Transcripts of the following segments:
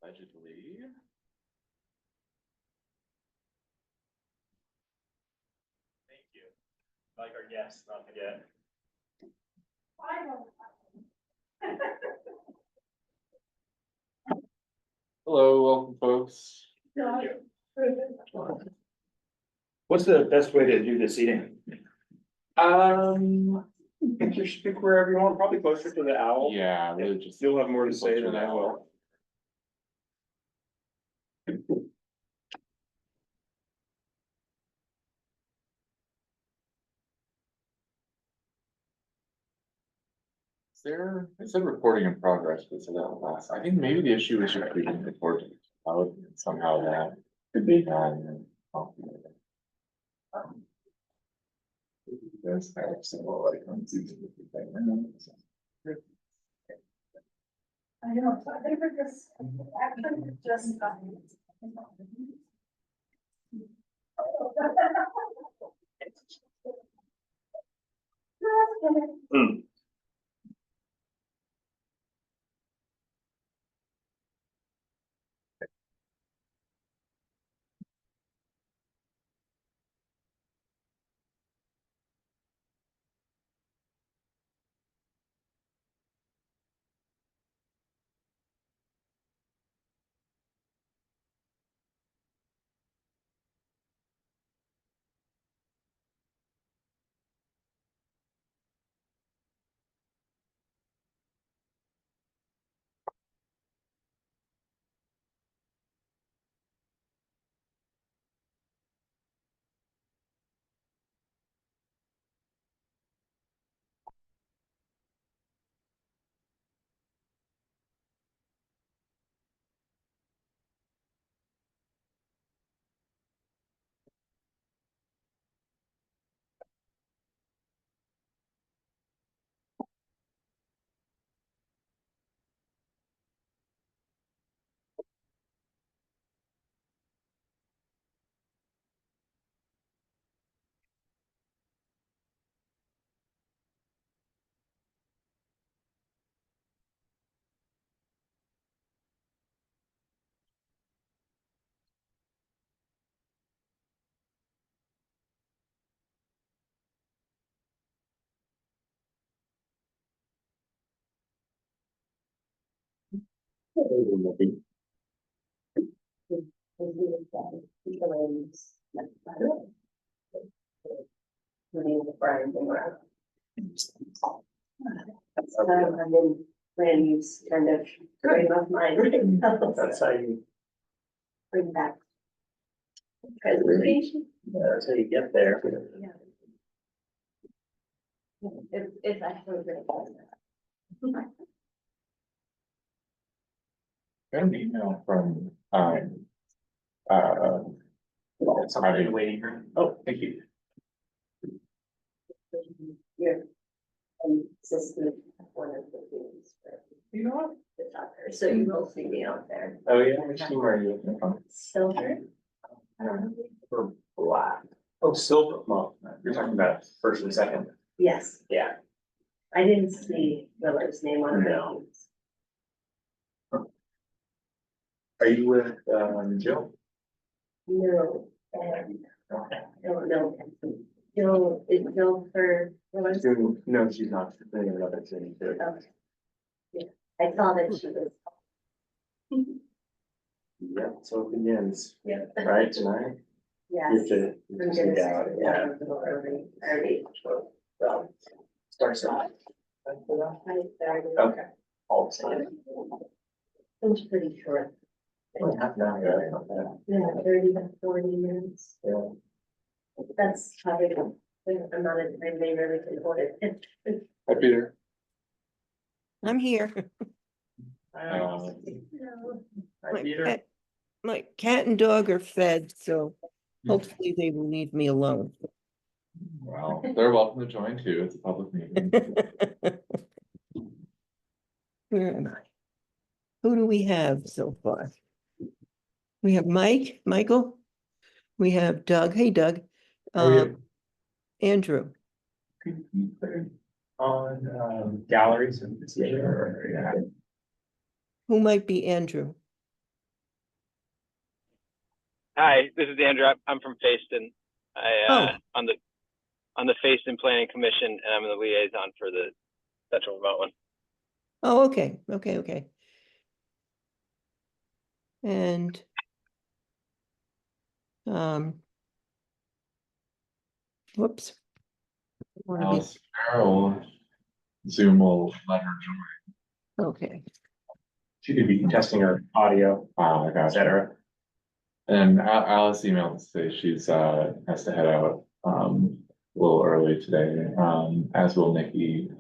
Allegedly. Thank you. Like our guests, not forget. Hello, welcome folks. What's the best way to do this eating? Just pick wherever you want, probably closer to the owl. Yeah, really just. You'll have more to say than I will. It said recording in progress, but so that last, I think maybe the issue is just we didn't record it. Somehow that could be. That's several icons. I know, so they were just, actually just. And then Randy's kind of going off mine right now. That's how you, Bring back presentation. that's how you get there. Yeah. It's actually really good. Got an email from, Somebody waiting for, oh, thank you. You're an assistant at one of the things for the soccer, so you will see me out there. Oh, yeah, which team are you looking from? Silver. For black. Oh, silver, well, you're talking about first and second. Yes, Yeah. I didn't see Willard's name on the No. Are you with, Jill? No. Okay. No. Jill, is Jill for Willard's? No, she's not, she's doing another thing too. Okay. Yeah, I saw that she was. Yep, so it begins, Yeah. right, tonight? Yes. You have to get out, yeah. A little early, already. So, starts off. I started. Okay, all the time. It was pretty short. Half an hour, right, not bad. Yeah, 30 to 40 minutes. Yeah. That's probably the amount of time they really can hold it. hi Peter. I'm here. Hi, My Peter. cat and dog are fed, so hopefully they will leave me alone. Well, they're welcome to join too. It's a public meeting. Where am I? Who do we have so far? We have Michael. We have Doug. Hey, Doug. How are you? Andrew. Could you put it on, galleries and see? Yeah. Who might be Andrew? Hi, this is Andrew. I'm from Facein. On the Facein Planning Commission, and I'm the liaison for the Central Remote one. Oh, okay, okay. And whoops. Wanna be- Alice Farrell, Zoom will let her join. Okay, She could be testing her audio, I got et cetera. And Alice emailed to say she's has to head out a little early today, as will Nikki.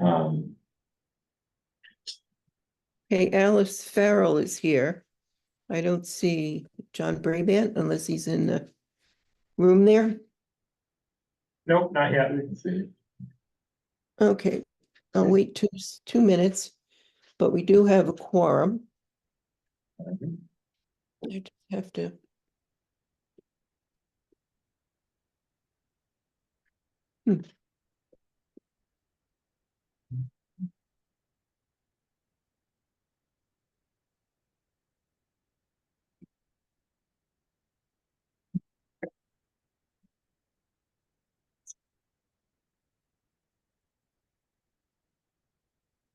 okay, Alice Farrell is here. I don't see John Brabant unless he's in the room there. Nope, not yet. Let's see. Okay, I'll wait 2 minutes, but we do have a quorum. I just have to.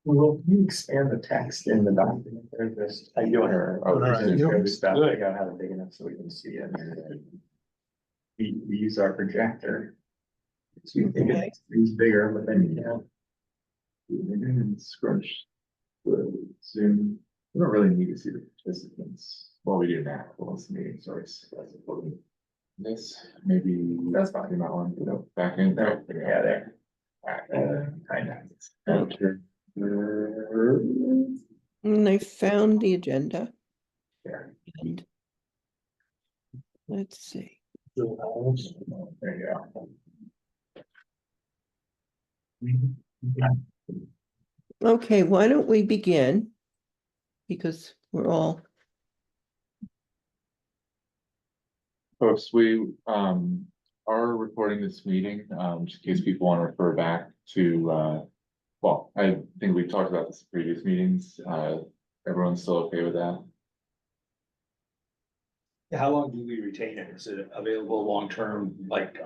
Will you expand the text in the document? There's this, I do her. Oh, Stuff. I gotta have it big enough so we can see it. We use our projector. So you think it's bigger, but then you can't. Scrunch. Zoom. We don't really need to see the participants. Well, we do now. Well, it's meeting source. That's important. This maybe that's fine. You might want to go back in. No, yeah, there. Kind of. Okay. And I found the agenda. There. And let's see. There you go. Okay, why don't we begin? Because we're all, Folks, we are recording this meeting, just in case people want to refer back to well, I think we've talked about this in previous meetings. Everyone's still okay with that? How long do we retain it? Is it available long-term, like,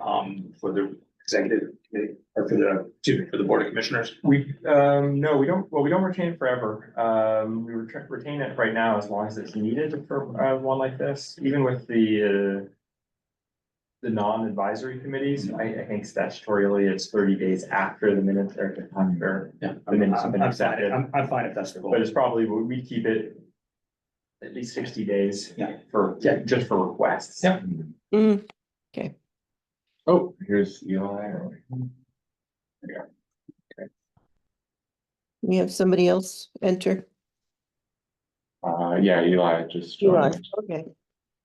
for the executive committee or for the board of commissioners? No, we don't, well, we don't retain it forever. We retain it right now as long as it's needed for one like this, even with the non-advisory committees. I think statutorily it's 30 days after the minutes or after. Yeah, the minutes have been accepted. I'm fine if that's the goal. But it's probably, we keep it at least 60 days. Yeah. Just for requests. Yeah. okay, Oh, here's Eli. we have somebody else enter. Yeah, Eli just Eli, joined. okay.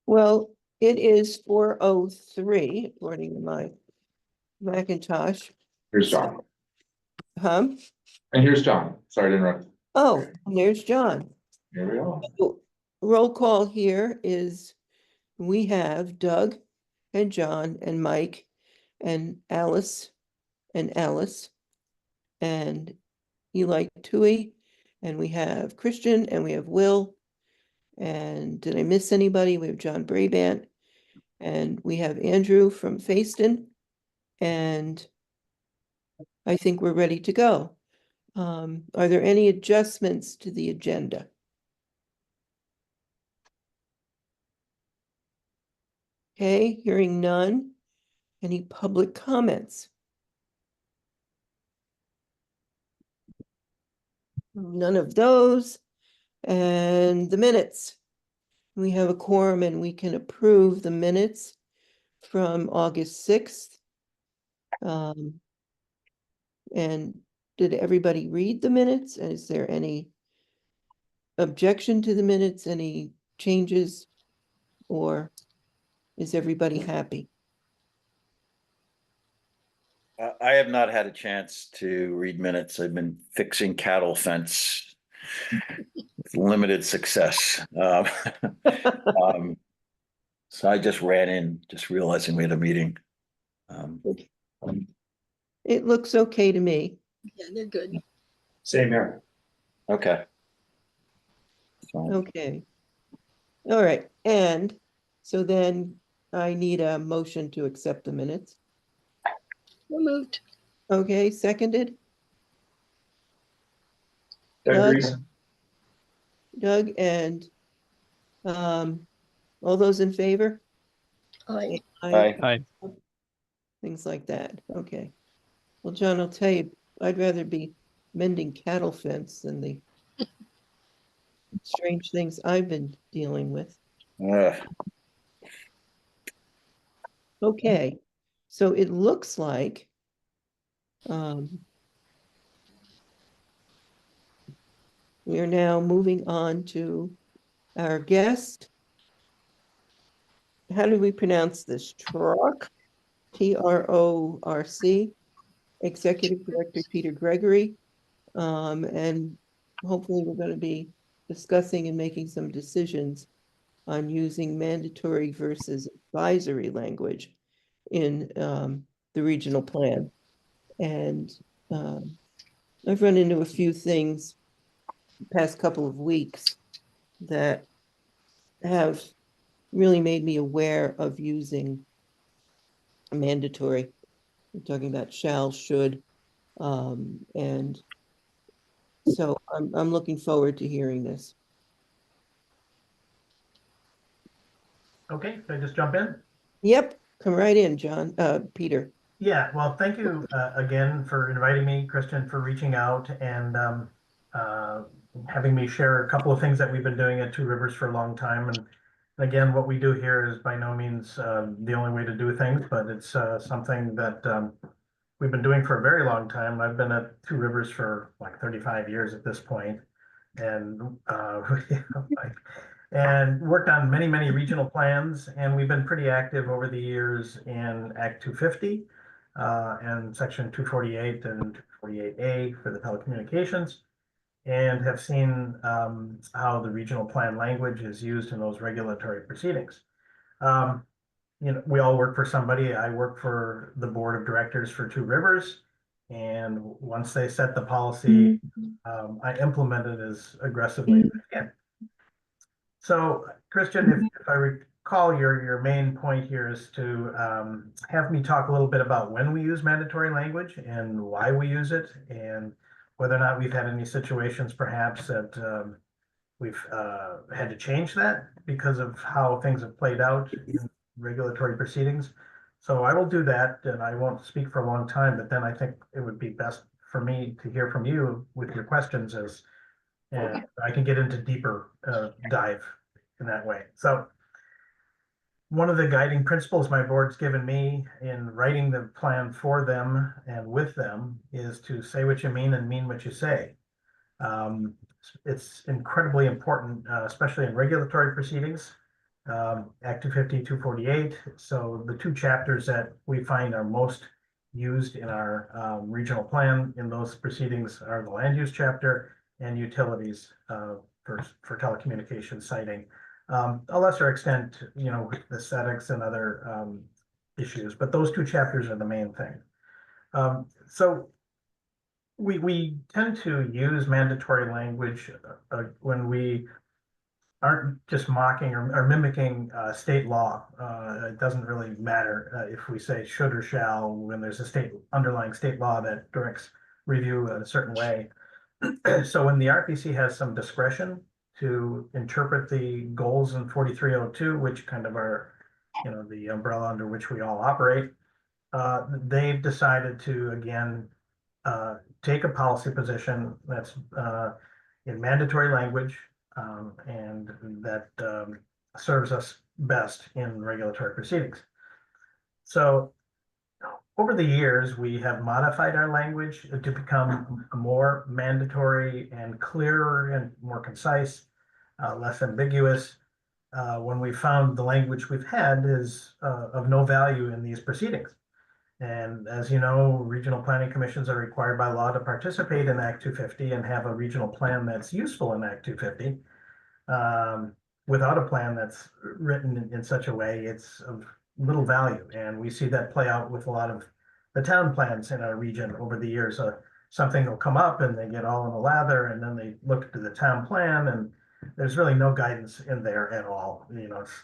Well, it is 4:03 according to my Macintosh. Here's John. Huh? And here's John. Sorry to interrupt. Oh, and there's John. Here we go. Roll call here is, we have Doug and John and Mike and Alice and Eli Tui, and we have Christian and we have Will. And did I miss anybody? We have John Brabant and we have Andrew from Facein. And I think we're ready to go. Are there any adjustments to the agenda? Okay, hearing none. Any public comments? None of those. And the minutes. We have a quorum and we can approve the minutes from August 6th. And did everybody read the minutes? And is there any objection to the minutes, any changes? Or is everybody happy? I have not had a chance to read minutes. I've been fixing cattle fence with limited success. So I just ran in, just realizing we had a meeting. It looks okay to me. Yeah, they're good. Same here. Okay. So, Okay. All right, and so then I need a motion to accept the minutes. Moved. Okay, seconded. Doug Doug? Reese? Doug and all those in favor? Aye. Aye. Things like that. Okay. Well, John, I'll tell you, I'd rather be mending cattle fence than the strange things I've been dealing with. Ugh. Okay, so it looks like we are now moving on to our guest. How do we pronounce this? Troc? TRORC, Executive Director Peter Gregory. And hopefully we're going to be discussing and making some decisions on using mandatory versus advisory language in the regional plan. And I've run into a few things the past couple of weeks that have really made me aware of using mandatory. We're talking about shall, should, and so I'm looking forward to hearing this. Okay, can I just jump in? Yep, come right in, John, Peter. Yeah, well, thank you again for inviting me, Kristen, for reaching out and having me share a couple of things that we've been doing at Two Rivers for a long time. And again, what we do here is by no means the only way to do things, but it's something that we've been doing for a very long time. I've been at Two Rivers for like 35 years at this point, and and worked on many, many regional plans. And we've been pretty active over the years in Act 250 and Section 248 and 248A for the telecommunications, and have seen how the regional plan language is used in those regulatory proceedings. You know, we all work for somebody. I work for the board of directors for Two Rivers. And once they set the policy, I implement it as aggressively as I can. So, Christian, if I recall, your main point here is to have me talk a little bit about when we use mandatory language and why we use it, and whether or not we've had any situations perhaps that we've had to change that because of how things have played out in regulatory proceedings. So I will do that, and I won't speak for a long time, but then I think it would be best for me to hear from you with your questions as and I can get into deeper dive in that way. So one of the guiding principles my board's given me in writing the plan for them and with them is to say what you mean and mean what you say. It's incredibly important, especially in regulatory proceedings, Act 250, 248. So the two chapters that we find are most used in our regional plan in those proceedings are the land use chapter and utilities for telecommunications siting. A lesser extent, you know, with aesthetics and other issues, but those two chapters are the main thing. So we tend to use mandatory language when we aren't just mocking or mimicking state law. It doesn't really matter if we say should or shall when there's a underlying state law that directs review in a certain way. So when the RPC has some discretion to interpret the goals in 4302, which kind of are, you know, the umbrella under which we all operate, they've decided to, again, take a policy position that's in mandatory language and that serves us best in regulatory proceedings. So over the years, we have modified our language to become more mandatory and clearer and more concise, less ambiguous. When we found the language we've had is of no value in these proceedings. And as you know, regional planning commissions are required by law to participate in Act 250 and have a regional plan that's useful in Act 250. Without a plan that's written in such a way, it's of little value. And we see that play out with a lot of the town plans in our region over the years. Something will come up and they get all in a lather, and then they look to the town plan and there's really no guidance in there at all.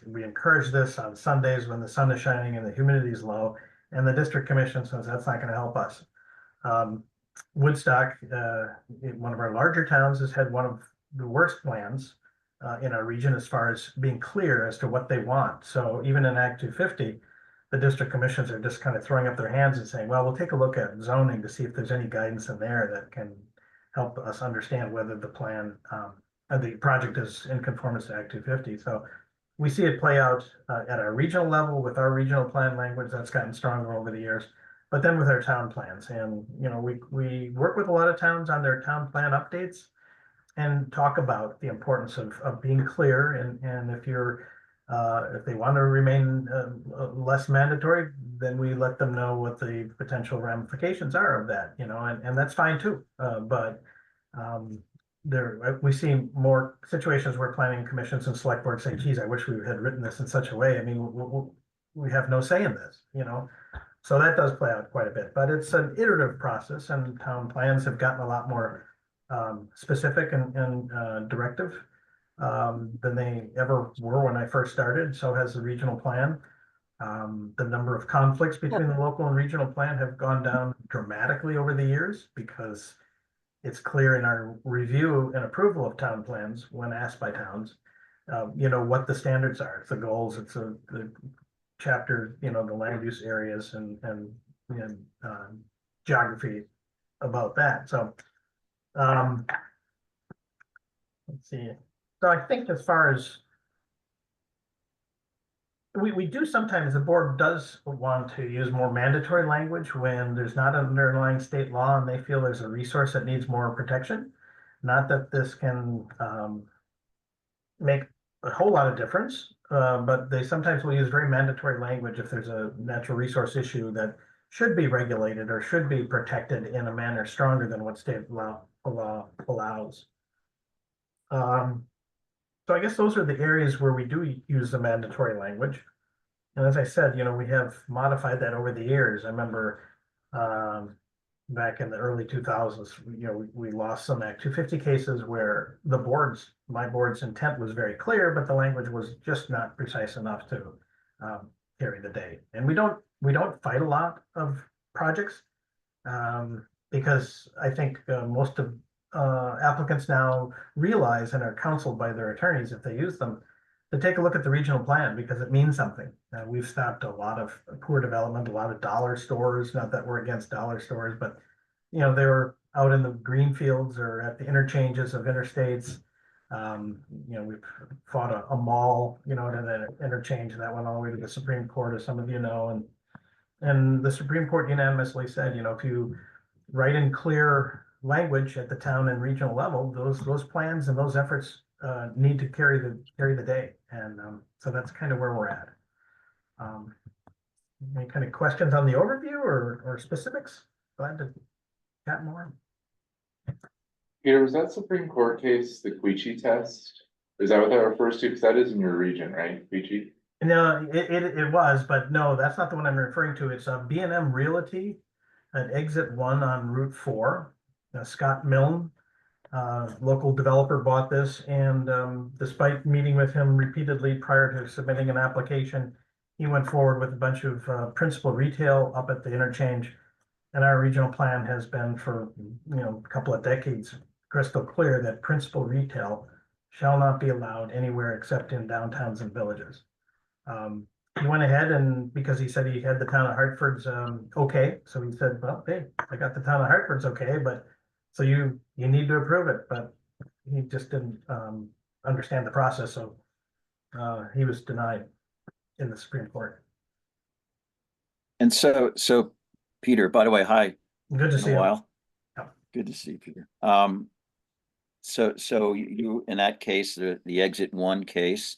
We encourage this on Sundays when the sun is shining and the humidity is low, and the district commission says that's not going to help us. Woodstock, one of our larger towns, has had one of the worst plans in our region as far as being clear as to what they want. So even in Act 250, the district commissions are just kind of throwing up their hands and saying, well, we'll take a look at zoning to see if there's any guidance in there that can help us understand whether the plan, the project is in conformance to Act 250. So we see it play out at our regional level with our regional plan language that's gotten stronger over the years, but then with our town plans. And, we work with a lot of towns on their town plan updates and talk about the importance of being clear. And if they want to remain less mandatory, then we let them know what the potential ramifications are of that, and that's fine too. But we see more situations where planning commissions and select boards say, geez, I wish we had written this in such a way. I mean, we have no say in this, So that does play out quite a bit, but it's an iterative process, and town plans have gotten a lot more specific and directive than they ever were when I first started. So has the regional plan. The number of conflicts between the local and regional plan have gone down dramatically over the years because it's clear in our review and approval of town plans when asked by towns, what the standards are. It's the goals, it's the chapter, the land use areas and geography about that. So let's see. So I think as far as we do sometimes, the board does want to use more mandatory language when there's not an underlying state law and they feel there's a resource that needs more protection. Not that this can make a whole lot of difference, but they sometimes will use very mandatory language if there's a natural resource issue that should be regulated or should be protected in a manner stronger than what state law allows. So I guess those are the areas where we do use the mandatory language. And as I said, we have modified that over the years. I remember back in the early 2000s, we lost some Act 250 cases where my board's intent was very clear, but the language was just not precise enough to carry the day. And we don't fight a lot of projects because I think most of applicants now realize and are counseled by their attorneys, if they use them, to take a look at the regional plan because it means something. We've stopped a lot of poor development, a lot of dollar stores, not that we're against dollar stores, but they were out in the green fields or at the interchanges of interstates. We've fought a mall, at an interchange that went all the way to the Supreme Court, as some of you know, and the Supreme Court unanimously said, if you write in clear language at the town and regional level, those plans and those efforts need to carry the day. And so that's kind of where we're at. Any kind of questions on the overview or specifics? Glad to chat more. Peter, was that Supreme Court case the Queechee test? Is that what that refers to? Because that is in your region, right? Queechee? No, it was, but no, that's not the one I'm referring to. It's a B&M Realty at exit 1 on Route 4. Scott Milne, local developer, bought this, and despite meeting with him repeatedly prior to submitting an application, he went forward with a bunch of principal retail up at the interchange. And our regional plan has been for a couple of decades crystal clear that principal retail shall not be allowed anywhere except in downtowns and villages. He went ahead, and because he said he had the town of Hartford's okay, so he said, well, hey, I got the town of Hartford's okay, but so you need to approve it, but he just didn't understand the process, so he was denied in the Supreme Court. And so Peter, by the way, hi. Good to see you. While. Yeah. Good to see you, Peter. So you in that case, the exit 1 case,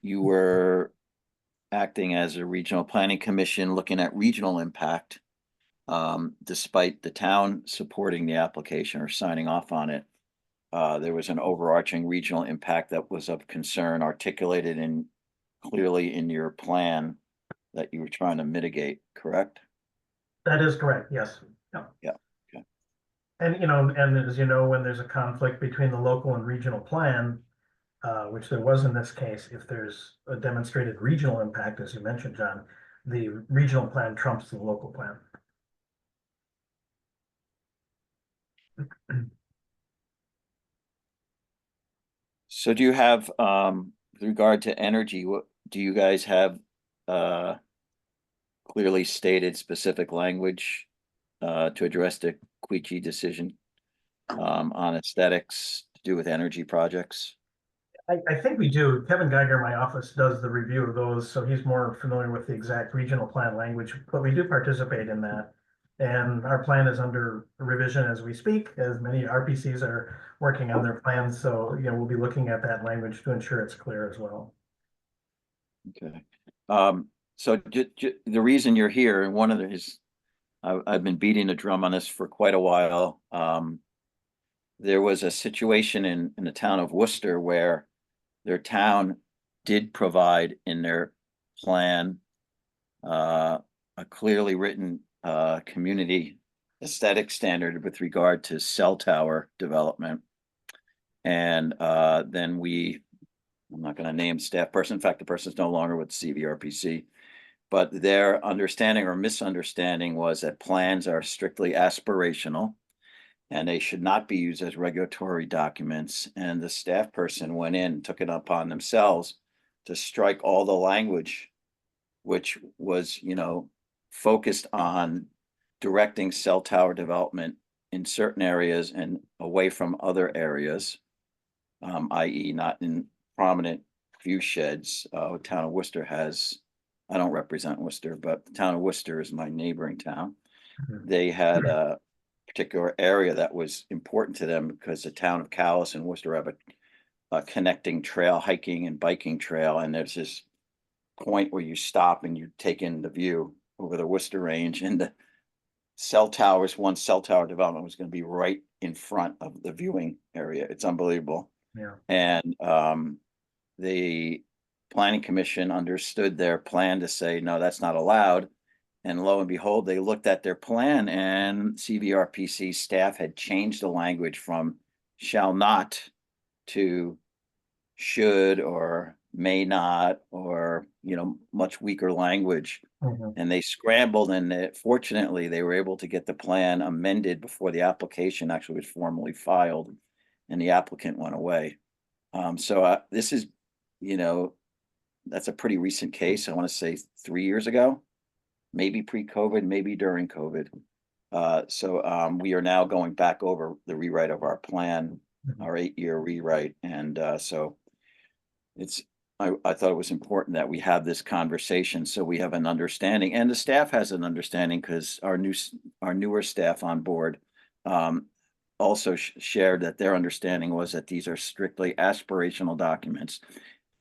you were acting as a regional planning commission looking at regional impact, despite the town supporting the application or signing off on it. There was an overarching regional impact that was of concern articulated clearly in your plan that you were trying to mitigate, correct? That is correct, yes. Yeah. Okay. And and as you know, when there's a conflict between the local and regional plan, which there was in this case, if there's a demonstrated regional impact, as you mentioned, John, the regional plan trumps the local plan. So do you have, with regard to energy, what, do you guys have, clearly stated specific language, to address the Queechee decision, on aesthetics to do with energy projects? I think we do. Kevin Geiger in my office does the review of those, so he's more familiar with the exact regional plan language, but we do participate in that. And our plan is under revision as we speak, as many RPCs are working on their plans. So, we'll be looking at that language to ensure it's clear as well. Okay. So the reason you're here, and one of the is, I've been beating a drum on this for quite a while. There was a situation in the town of Worcester where their town did provide in their plan a clearly written community aesthetic standard with regard to cell tower development. And then I'm not going to name staff person. In fact, the person's no longer with CVRPC, but their understanding or misunderstanding was that plans are strictly aspirational and they should not be used as regulatory documents. And the staff person went in and took it upon themselves to strike all the language, which was, focused on directing cell tower development in certain areas and away from other areas, i.e. not in prominent view sheds. Town of Worcester has, I don't represent Worcester, but the town of Worcester is my neighboring town. They had a particular area that was important to them because the town of Calais and Worcester have a connecting trail, hiking and biking trail. And there's this point where you stop and you take in the view over the Worcester Range, and the cell towers, one cell tower development was going to be right in front of the viewing area. It's unbelievable. Yeah. And the planning commission understood their plan to say, no, that's not allowed. And lo and behold, they looked at their plan and CVRPC staff had changed the language from shall not to should or may not, or, much weaker language. And they scrambled, and fortunately they were able to get the plan amended before the application actually was formally filed, and the applicant went away. So this is, that's a pretty recent case. I want to say 3 years ago, maybe pre-COVID, maybe during COVID. So we are now going back over the rewrite of our plan, our 8-year rewrite. And so I thought it was important that we have this conversation so we have an understanding, and the staff has an understanding, because our newer staff on board also shared that their understanding was that these are strictly aspirational documents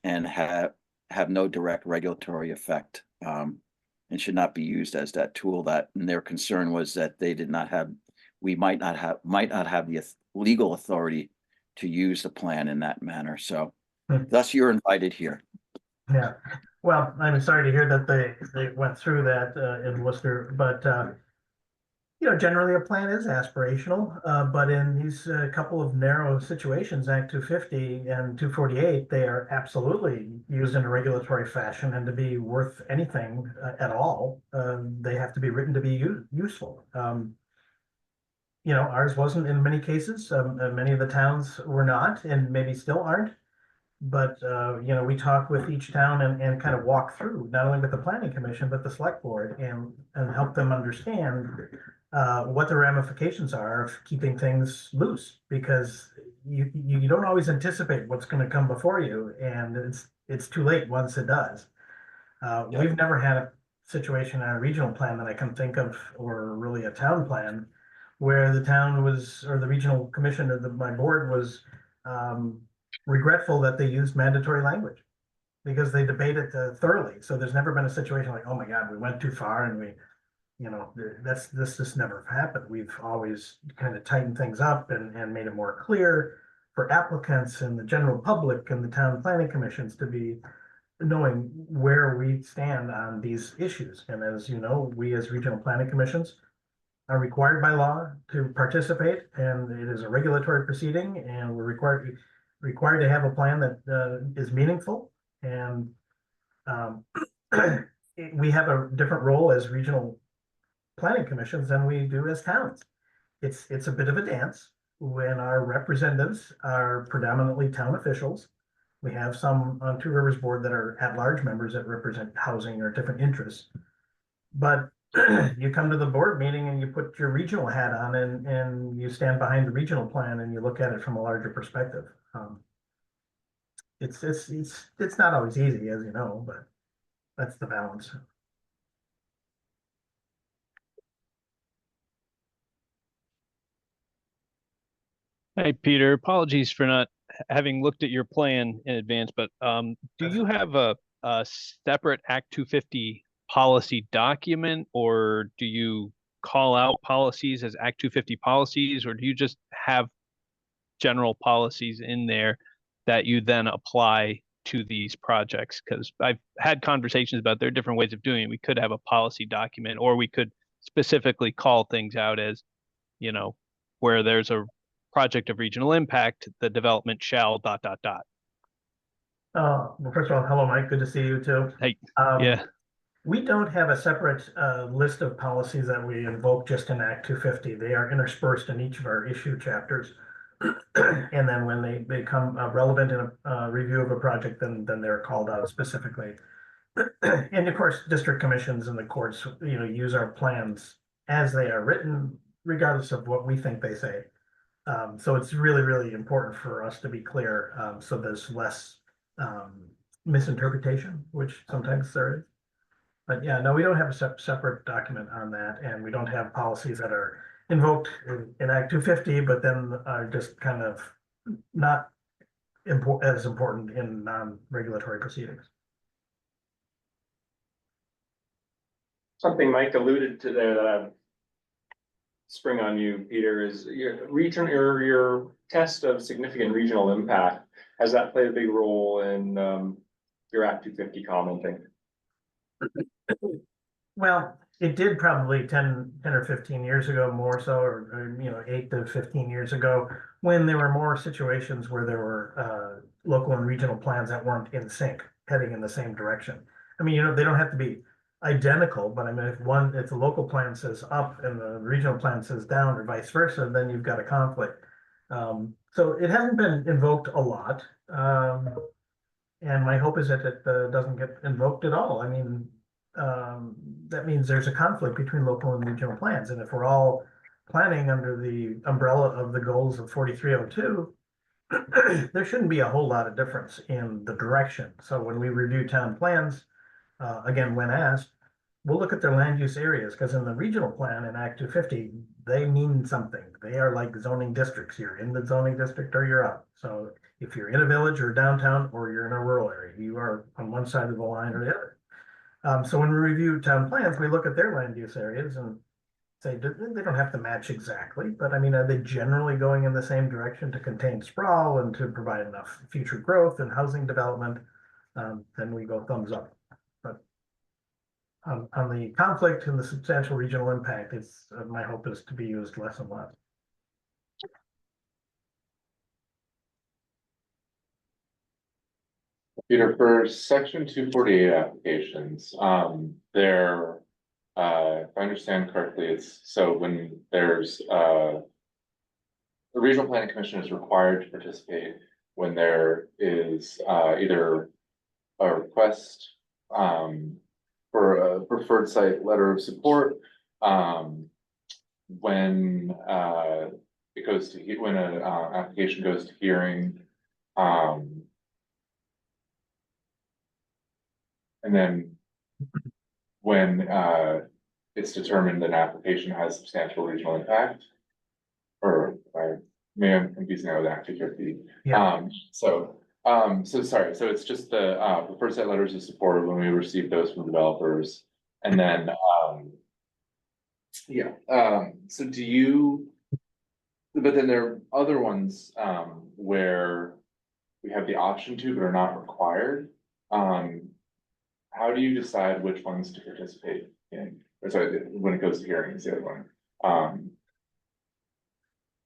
and have no direct regulatory effect, and should not be used as that tool. And their concern was that we might not have the legal authority to use the plan in that manner. So thus you're invited here. Yeah, well, I'm sorry to hear that they went through that in Worcester, but generally a plan is aspirational, but in these couple of narrow situations, Act 250 and 248, they are absolutely used in a regulatory fashion, and to be worth anything at all, they have to be written to be useful. Ours wasn't in many cases. Many of the towns were not, and maybe still aren't. But, we talk with each town and kind of walk through, not only with the planning commission, but the select board, and help them understand what the ramifications are of keeping things loose, because you don't always anticipate what's going to come before you, and it's too late once it does. We've never had a situation on a regional plan that I can think of, or really a town plan, where the town was, or the regional commission, or my board was regretful that they used mandatory language, because they debated thoroughly. So there's never been a situation like, oh my God, we went too far, and this just never happened. We've always kind of tightened things up and made it more clear for applicants and the general public and the town planning commissions to be knowing where we stand on these issues. And as you know, we as regional planning commissions are required by law to participate, and it is a regulatory proceeding, and we're required. required to have a plan that is meaningful, and we have a different role as regional planning commissions than we do as towns. It's a bit of a dance when our representatives are predominantly town officials. We have some on Two Rivers Board that are at-large members that represent housing or different interests. But you come to the board meeting and you put your regional hat on and you stand behind the regional plan and you look at it from a larger perspective. It's not always easy, as you know, but that's the balance. Hey, Peter, apologies for not having looked at your plan in advance, but do you have a separate Act 250 policy document, or do you call out policies as Act 250 policies, or do you just have general policies in there that you then apply to these projects? Because I've had conversations about there are different ways of doing it. We could have a policy document, or we could specifically call things out as, you know, where there's a project of regional impact, the development shall ... Well, first of all, hello, Mike. Good to see you too. Hey, yeah. We don't have a separate list of policies that we invoke just in Act 250. They are interspersed in each of our issue chapters. And then when they become relevant in a review of a project, then they're called out specifically. And of course, district commissions and the courts, use our plans as they are written, regardless of what we think they say. So it's really, really important for us to be clear, so there's less misinterpretation, which sometimes there is. But yeah, no, we don't have a separate document on that, and we don't have policies that are invoked in Act 250, but then are just kind of not as important in non-regulatory proceedings. Something Mike alluded to there that I've spring on you, Peter, is your test of significant regional impact. Has that played a big role in your Act 250 commenting? Well, it did probably 10 or 15 years ago, more so, or 8 to 15 years ago, when there were more situations where there were local and regional plans that weren't in sync, heading in the same direction. I mean, they don't have to be identical, but I mean, if the local plan says up and the regional plan says down, or vice versa, then you've got a conflict. So it hasn't been invoked a lot, and my hope is that it doesn't get invoked at all. I mean, that means there's a conflict between local and regional plans, and if we're all planning under the umbrella of the goals of 4302, there shouldn't be a whole lot of difference in the direction. So when we review town plans, again, when asked, we'll look at their land use areas, because in the regional plan in Act 250, they mean something. They are like zoning districts. You're in the zoning district or you're out. So if you're in a village or downtown, or you're in a rural area, you are on one side of the line or the other. So when we review town plans, we look at their land use areas and say they don't have to match exactly, but I mean, are they generally going in the same direction to contain sprawl and to provide enough future growth and housing development? Then we go thumbs up. But on the conflict and the substantial regional impact, it's my hope is to be used less and less. Peter, for section 248 applications, if I understand correctly, it's so when there's the regional planning commission is required to participate when there is either a request for a preferred site letter of support, when it goes to when an application goes to hearing, and then when it's determined an application has substantial regional impact, or I'm confusing that with Act 250. Yeah. So sorry, so it's just the preferred site letters of support when we receive those from developers, and then so do you, but then there are other ones where we have the option to but are not required. How do you decide which ones to participate in? Or sorry, when it goes to hearings, the other one.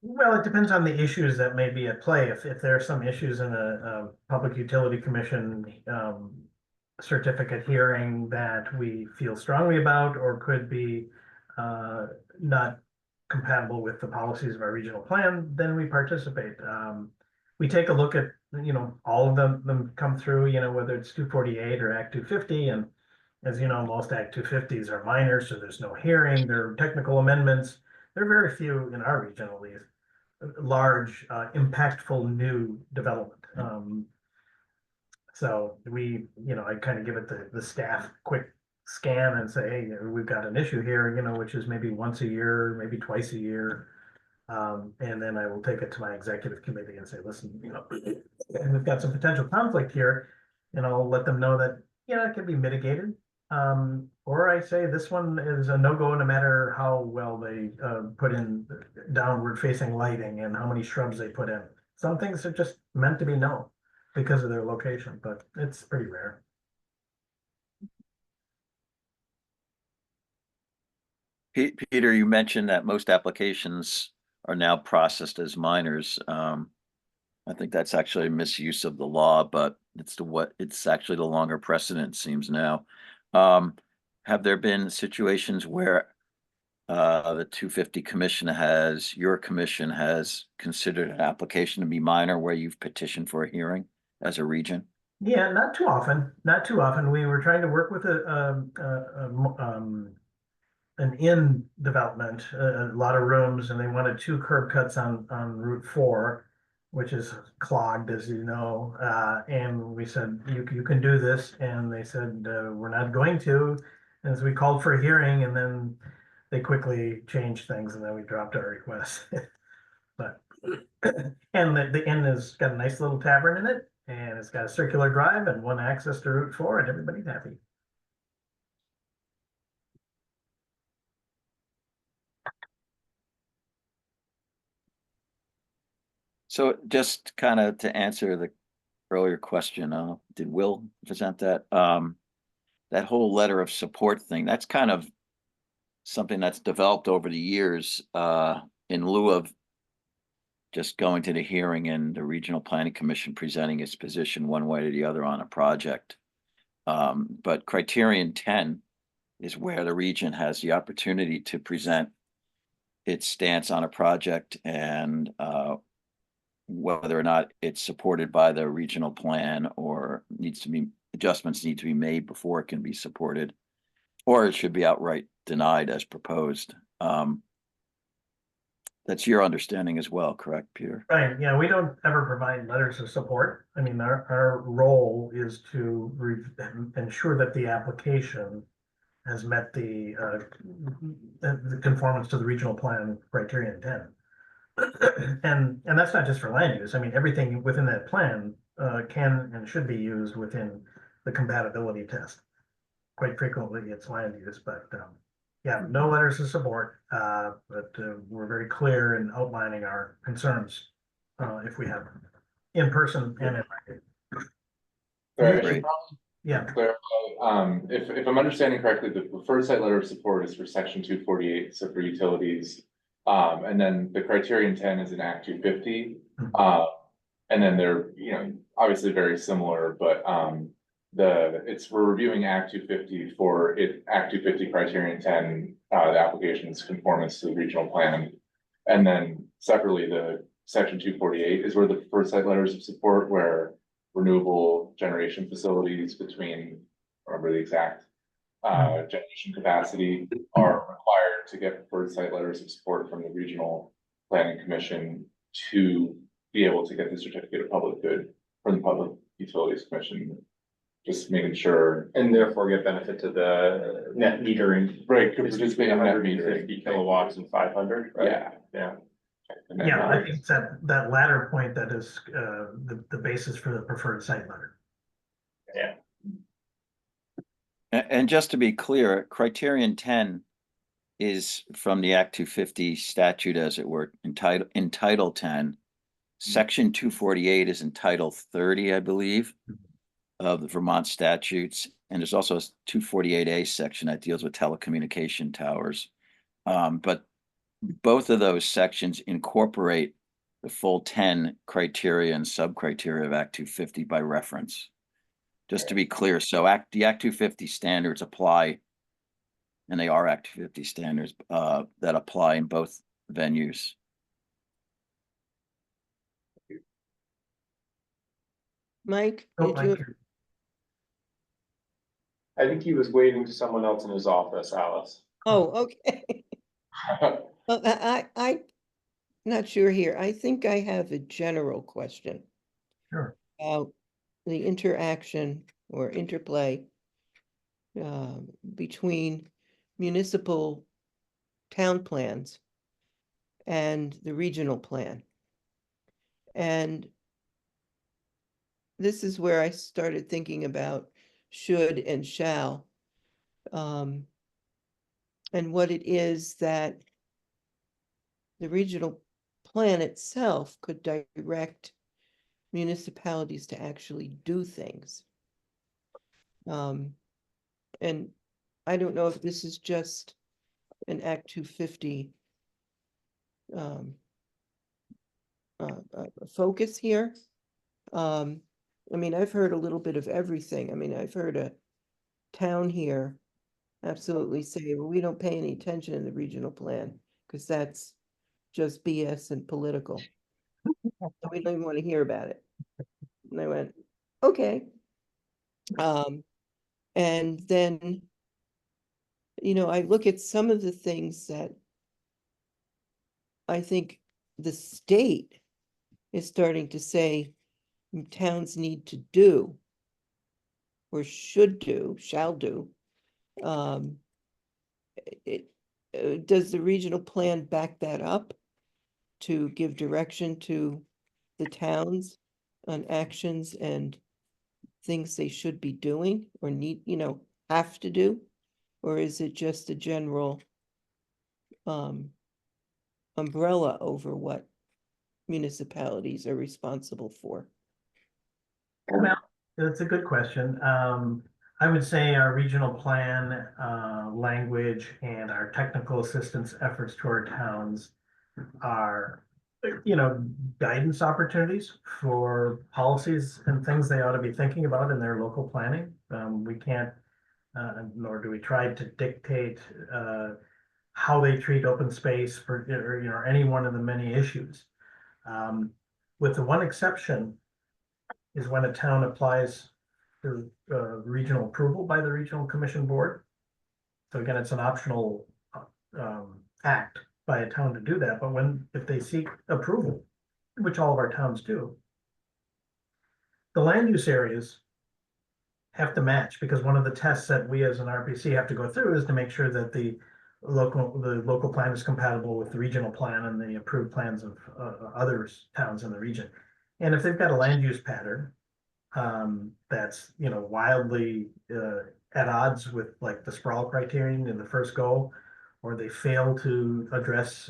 Well, it depends on the issues that may be at play. If there are some issues in a Public Utility Commission certificate hearing that we feel strongly about or could be not compatible with the policies of our regional plan, then we participate. We take a look at, all of them come through, whether it's 248 or Act 250. And as you know, most Act 250s are minor, so there's no hearing, there are technical amendments. There are very few in our region, at least, large, impactful new development. So we, I kind of give it the staff quick scan and say, hey, we've got an issue here, which is maybe once a year, maybe twice a year. And then I will take it to my executive committee and say, listen, and we've got some potential conflict here. And I'll let them know that, it can be mitigated. Or I say this one is a no-go no matter how well they put in downward facing lighting and how many shrubs they put in. Some things are just meant to be no because of their location, but it's pretty rare. Peter, you mentioned that most applications are now processed as minors. I think that's actually a misuse of the law, but it's actually the longer precedent seems now. Have there been situations where the 250 commission your commission has considered an application to be minor where you've petitioned for a hearing as a region? Yeah, not too often. Not too often. We were trying to work with an inn development, a lot of rooms, and they wanted 2 curb cuts on Route 4, which is clogged, as you know. And we said, you can do this. And they said, we're not going to. And so we called for a hearing, and then they quickly changed things, and then we dropped our request. But and the inn has got a nice little tavern in it, and it's got a circular drive and one access to Route 4, and everybody's happy. So just kind of to answer the earlier question, did Will present that? That whole letter of support thing, that's kind of something that's developed over the years in lieu of just going to the hearing and the Regional Planning Commission presenting its position one way or the other on a project. But criterion 10 is where the region has the opportunity to present its stance on a project and whether or not it's supported by the regional plan or adjustments need to be made before it can be supported, or it should be outright denied as proposed. That's your understanding as well, correct, Peter? Right. Yeah, we don't ever provide letters of support. I mean, our role is to ensure that the application has met the conformance to the regional plan criterion 10. And that's not just for land use. I mean, everything within that plan can and should be used within the compatibility test. Quite frequently, it's land use, but yeah, no letters of support. But we're very clear in outlining our concerns if we have them in person and in writing. Sorry, I Great. should probably Yeah. clarify, if I'm understanding correctly, the preferred site letter of support is for section 248, so for utilities. And then the criterion 10 is in Act 250. And then they're, obviously very similar, but we're reviewing Act 250 for Act 250 criterion 10, the application's conformance to the regional plan. And then separately, the section 248 is where the preferred site letters of support, where renewable generation facilities between, remember the exact generation capacity, are required to get preferred site letters of support from the Regional Planning Commission to be able to get the certificate of public good from the Public Utilities Commission. Just making sure. And therefore get benefit to the net metering. Right, could It's participate between in net 150 metering. kilowatts and 500, right? Yeah. Yeah. And then, Yeah, I think it's that latter point that is the basis for the preferred site letter. Yeah. And just to be clear, criterion 10 is from the Act 250 statute, as it were, in Title 10. Section 248 is in Title 30, I believe, of the Vermont statutes. And there's also a 248A section that deals with telecommunication towers. But both of those sections incorporate the full 10 criteria and sub-criteria of Act 250 by reference. Just to be clear, so the Act 250 standards apply, and they are Act 250 standards that apply in both venues. Mike, Oh, did Mike, you, I think he was waving to someone else in his office, Alice. oh, okay. Well, I'm not sure here. I think I have a general question Sure. about the interaction or interplay between municipal town plans and the regional plan. And this is where I started thinking about should and shall, and what it is that the regional plan itself could direct municipalities to actually do things. And I don't know if this is just an Act 250 focus here. I mean, I've heard a little bit of everything. I mean, I've heard a town here absolutely say, well, we don't pay any attention in the regional plan because that's just BS and political. So we don't even want to hear about it. And I went, okay. And then, I look at some of the things that I think the state is starting to say towns need to do or should do, shall do. Does the regional plan back that up to give direction to the towns on actions and things they should be doing or need, have to do? Or is it just a general umbrella over what municipalities are responsible for? Well, that's a good question. I would say our regional plan, language and our technical assistance efforts to our towns are, guidance opportunities for policies and things they ought to be thinking about in their local planning. We can't, nor do we try to dictate, how they treat open space or any one of the many issues. With the one exception is when a town applies for regional approval by the regional commission board. So again, it's an optional act by a town to do that, but if they seek approval, which all of our towns do, the land use areas have to match, because one of the tests that we as an RPC have to go through is to make sure that the local plan is compatible with the regional plan and the approved plans of other towns in the region. And if they've got a land use pattern that's wildly at odds with like the sprawl criterion in the first go, or they fail to address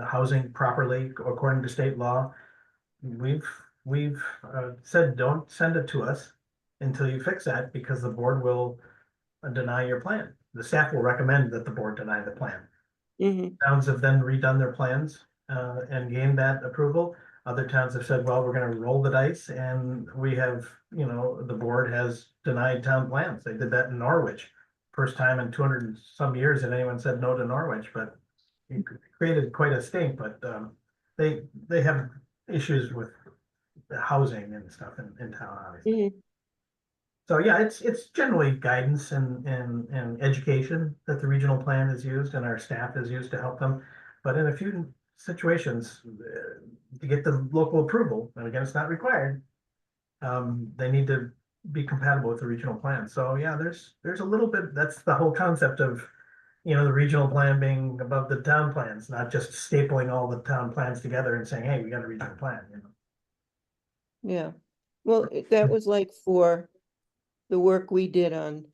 housing properly according to state law, we've said don't send it to us until you fix that, because the board will deny your plan. The staff will recommend that the board deny the plan. Towns have then redone their plans and gained that approval. Other towns have said, well, we're going to roll the dice, and we have, the board has denied town plans. They did that in Norwich. First time in 200 and some years that anyone said no to Norwich, but it created quite a stink. But they have issues with the housing and stuff in town, obviously. So yeah, it's generally guidance and education that the regional plan is used and our staff is used to help them. But in a few situations, to get the local approval, and again, it's not required, they need to be compatible with the regional plan. So yeah, there's a little bit, that's the whole concept of, the regional plan being above the town plans, not just stapling all the town plans together and saying, hey, we got a regional plan, Yeah, well, that was like for the work we did on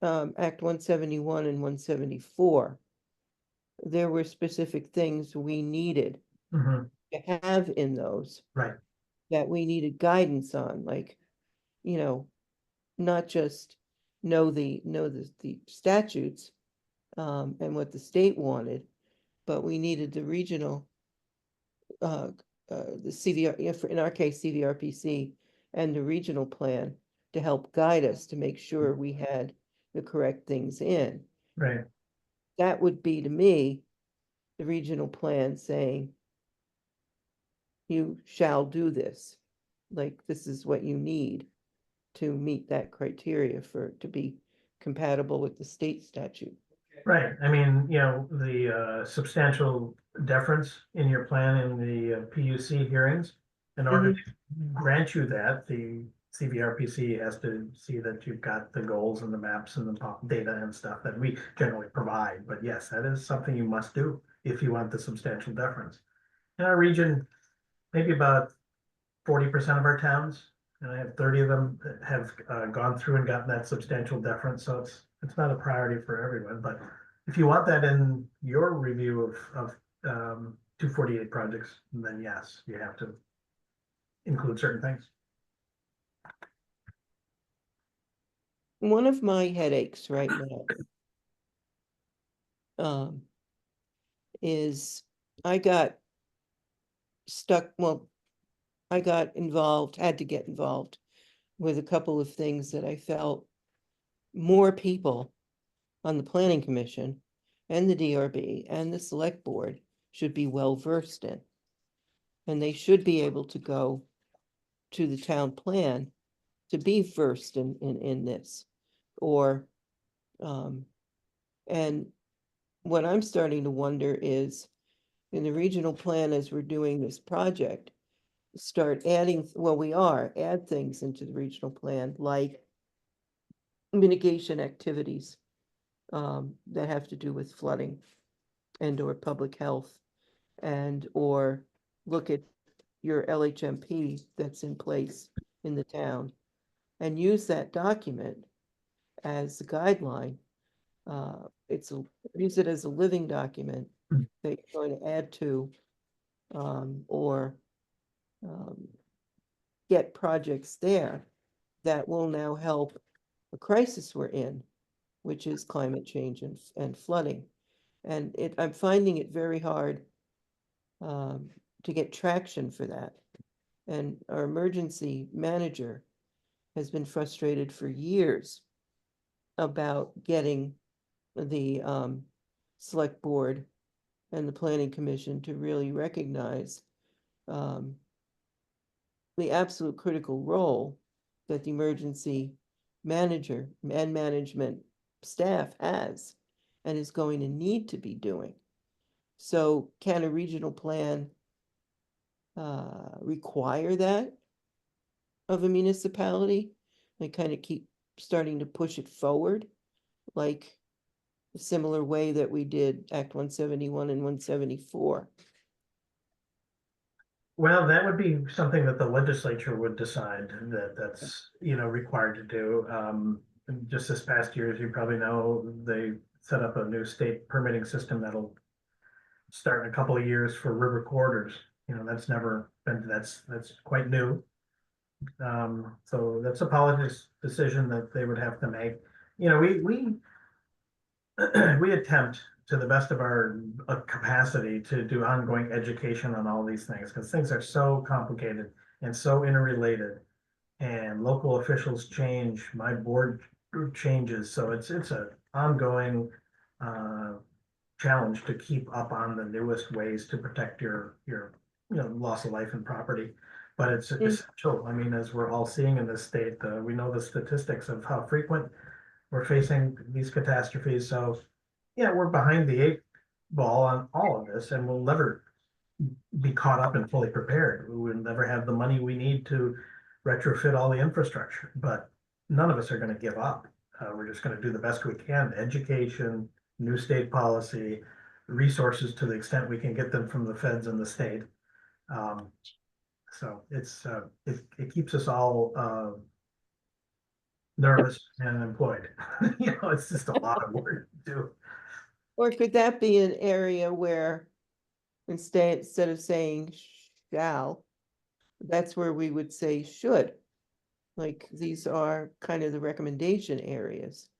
Act 171 and 174. There were specific things we needed to have in those. Right. That we needed guidance on, like, not just know the statutes and what the state wanted, but we needed the regional, the CVR, in our case, CVRPC and the regional plan to help guide us to make sure we had the correct things in. Right. That would be, to me, the regional plan saying, you shall do this. Like, this is what you need to meet that criteria for it to be compatible with the state statute. Right, I mean, you know, the substantial deference in your plan in the PUC hearings. In order to grant you that, the CVRPC has to see that you've got the goals and the maps and the top data and stuff that we generally provide. But yes, that is something you must do if you want the substantial deference. In our region, maybe about 40% of our towns, and I have 30 of them that have gone through and gotten that substantial deference. So it's not a priority for everyone, but if you want that in your review of 248 projects, then yes, you have to include certain things. One of my headaches right now is I got stuck, well, I got involved, had to get involved with a couple of things that I felt more people on the planning commission and the DRB and the select board should be well versed in. And they should be able to go to the town plan to be versed in this. Or, and what I'm starting to wonder is in the regional plan, as we're doing this project, start adding, well, we add things into the regional plan, like mitigation activities that have to do with flooding and or public health, and or look at your LHMP that's in place in the town and use that document as a guideline. Use it as a living document that you're going to add to or get projects there that will now help the crisis we're in, which is climate change and flooding. And I'm finding it very hard to get traction for that. And our emergency manager has been frustrated for years about getting the select board and the planning commission to really recognize the absolute critical role that the emergency manager and management staff has and is going to need to be doing. So can a regional plan require that of a municipality and kind of keep starting to push it forward, like a similar way that we did Act 171 and 174? Well, that would be something that the legislature would decide that's, you know, required to do. Just this past year, as you probably know, they set up a new state permitting system that'll start in a couple of years for river corridors. You know, that's never been, that's quite new. So that's a policy decision that they would have to make. You know, we attempt to the best of our capacity to do ongoing education on all these things, because things are so complicated and so interrelated, and local officials change, my board group changes, so it's an ongoing challenge to keep up on the newest ways to protect your loss of life and property. But it's essential. I mean, as we're all seeing in this state, we know the statistics of how frequent we're facing these catastrophes. So yeah, we're behind the 8 ball on all of this, and we'll never be caught up and fully prepared. We will never have the money we need to retrofit all the infrastructure, but none of us are going to give up. We're just going to do the best we can. Education, new state policy, resources to the extent we can get them from the feds and the state. So it keeps us all nervous and employed. You know, it's just a lot of work to do. Or could that be an area where instead of saying shall, that's where we would say should? Like, these are kind of the recommendation areas.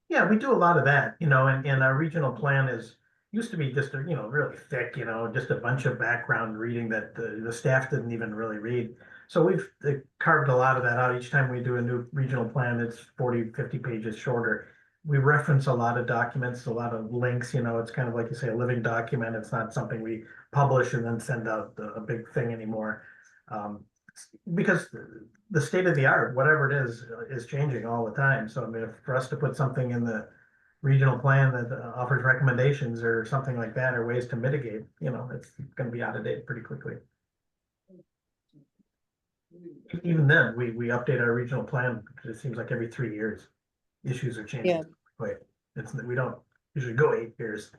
Yeah, we do a lot of that, you know, and our regional plan used to be just, really thick, just a bunch of background reading that the staff didn't even really read. So we've carved a lot of that out. Each time we do a new regional plan, it's 40, 50 pages shorter. We reference a lot of documents, a lot of links, it's kind of like you say, a living document. It's not something we publish and then send out a big thing anymore. Because the state of the art, whatever it is changing all the time. So I mean, for us to put something in the regional plan that offers recommendations or something like that, or ways to mitigate, it's going to be out of date pretty quickly. Even then, we update our regional plan because it seems like every 3 years, issues are changing. Yeah. Wait, we don't usually go 8 years.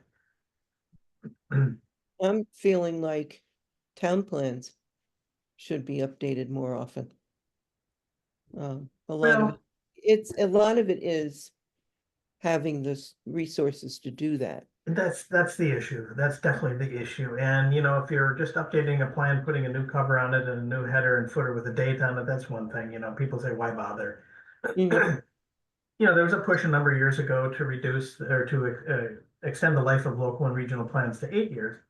I'm feeling like town plans should be updated more often. A lot of it is having the resources to do that. That's the issue. That's definitely the issue. And if you're just updating a plan, putting a new cover on it and a new header and footer with a date on it, that's one thing. People say, why bother? Mhm. There was a push a number of years ago to reduce or to extend the life of local and regional plans to 8 years.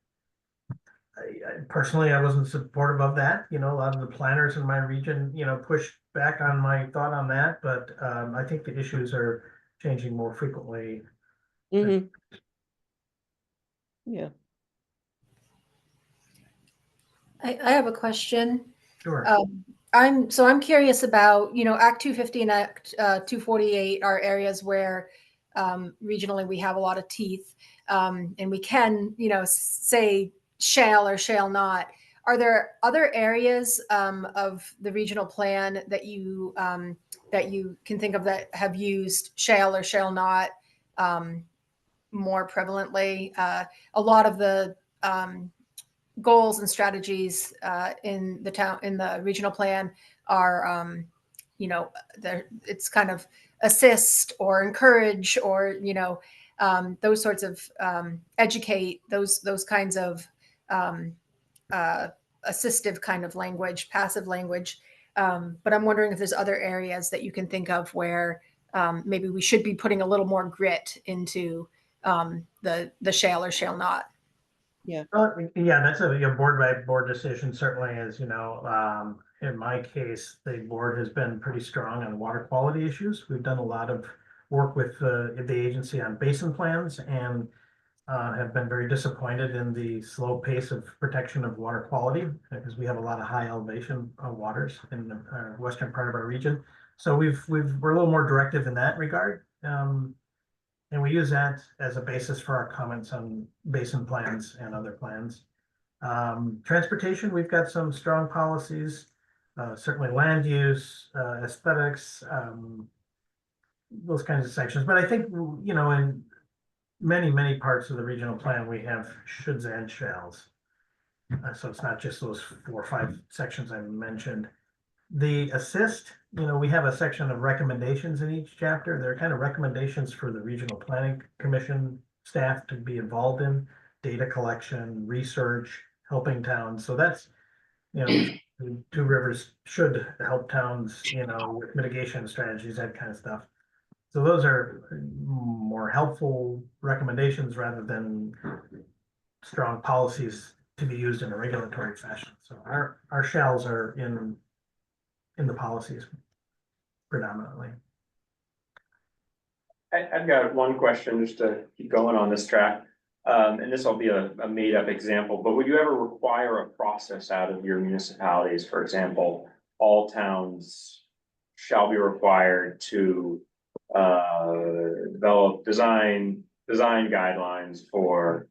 Personally, I wasn't supportive of that. A lot of the planners in my region, pushed back on my thought on that, but I think the issues are changing more frequently. Mhm. Yeah. I have a question. Sure. I'm curious about, Act 250 and Act 248 are areas where regionally we have a lot of teeth, and we can, say shall or shall not. Are there other areas of the regional plan that you can think of that have used shall or shall not more prevalently? A lot of the goals and strategies in the regional plan are, it's kind of assist or encourage or, those sorts of educate, those kinds of assistive kind of language, passive language. But I'm wondering if there's other areas that you can think of where maybe we should be putting a little more grit into the shall or shall not. Yeah. That's a board by board decision, certainly. As in my case, the board has been pretty strong on water quality issues. We've done a lot of work with the agency on basin plans and have been very disappointed in the slow pace of protection of water quality because we have a lot of high elevation waters in the western part of our region. So we're a little more directive in that regard. And we use that as a basis for our comments on basin plans and other plans. Transportation, we've got some strong policies, certainly land use, aesthetics, those kinds of sections. But I think, in many parts of the regional plan, we have shoulds and shalls. So it's not just those 4 or 5 sections I mentioned. The assist, we have a section of recommendations in each chapter. They're kind of recommendations for the Regional Planning Commission staff to be involved in, data collection, research, helping towns. So that's, Two Rivers should help towns, with mitigation strategies, that kind of stuff. So those are more helpful recommendations rather than strong policies to be used in a regulatory fashion. So our shells are in the policies predominantly. I've got one question just to keep going on this track. And this will be a made up example, but would you ever require a process out of your municipalities? For example, all towns shall be required to develop design guidelines for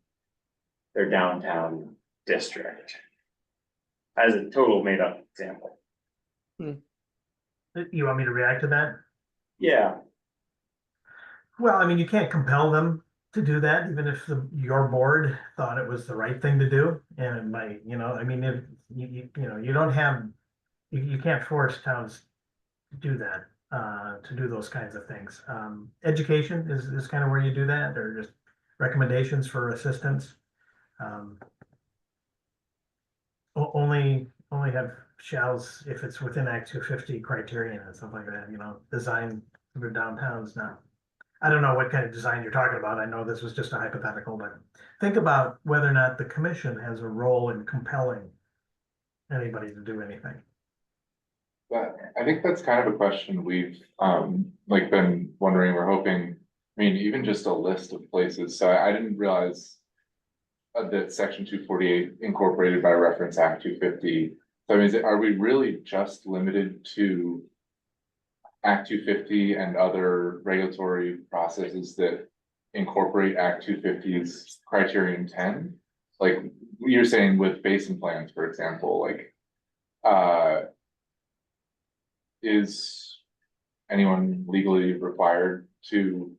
their downtown district as a total made up example. You want me to react to that? Yeah. Well, I mean, you can't compel them to do that, even if your board thought it was the right thing to do. And it might, I mean, if you don't have, you can't force towns to do that, to do those kinds of things. Education is kind of where you do that, or just recommendations for assistance. Only have shalls if it's within Act 250 criteria and stuff like that, design for downtowns, not I don't know what kind of design you're talking about. I know this was just a hypothetical, but think about whether or not the commission has a role in compelling anybody to do anything. But I think that's kind of a question we've, like been wondering, we're hoping, I mean, even just a list of places, so I didn't realize that section 248 incorporated by reference Act 250. So I mean, are we really just limited to Act 250 and other regulatory processes that incorporate Act 250's criterion 10? Like you're saying with basin plans, for example, like, is anyone legally required to,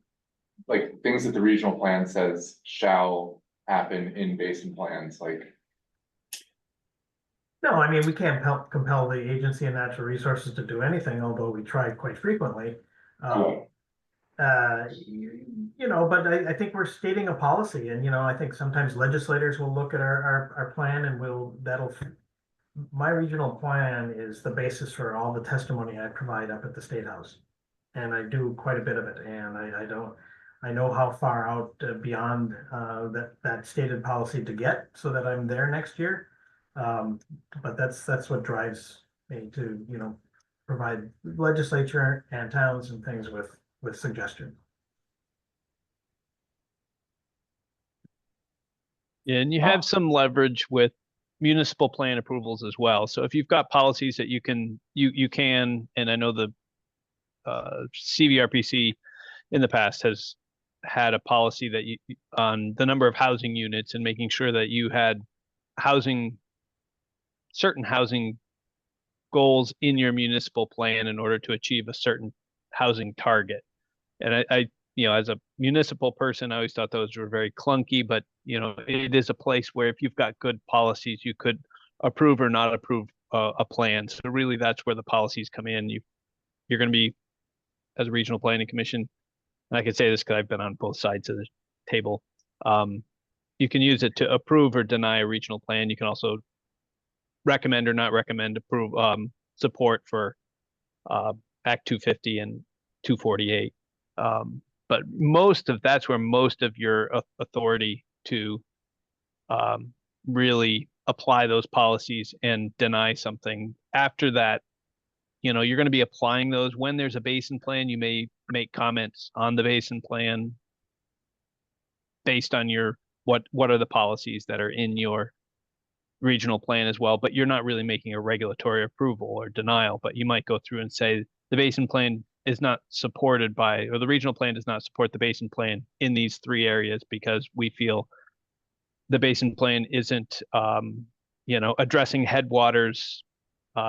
like, things that the regional plan says shall happen in basin plans, like? No, I mean, we can't compel the Agency of Natural Resources to do anything, although we try quite frequently. You know, but I think we're stating a policy, and, you know, I think sometimes legislators will look at our plan and my regional plan is the basis for all the testimony I provide up at the State House. And I do quite a bit of it, and I know how far out beyond that stated policy to get so that I'm there next year. But that's what drives me to, you know, provide legislature and towns and things with suggestion. Yeah, and you have some leverage with municipal plan approvals as well. So if you've got policies that you can, and I know the CVRPC in the past has had a policy that on the number of housing units and making sure that you had certain housing goals in your municipal plan in order to achieve a certain housing target. And I you know, as a municipal person, I always thought those were very clunky, but, you know, it is a place where if you've got good policies, you could approve or not approve a plan. So really that's where the policies come in. You're going to be, as a regional planning commission, and I can say this because I've been on both sides of the table, you can use it to approve or deny a regional plan. You can also recommend or not recommend support for Act 250 and 248. But that's where most of your authority to really apply those policies and deny something. After that, you know, you're going to be applying those. When there's a basin plan, you may make comments on the basin plan based on what are the policies that are in your regional plan as well, but you're not really making a regulatory approval or denial, but you might go through and say the basin plan is not supported by, or the regional plan does not support the basin plan in these 3 areas because we feel the basin plan isn't, you know, addressing headwaters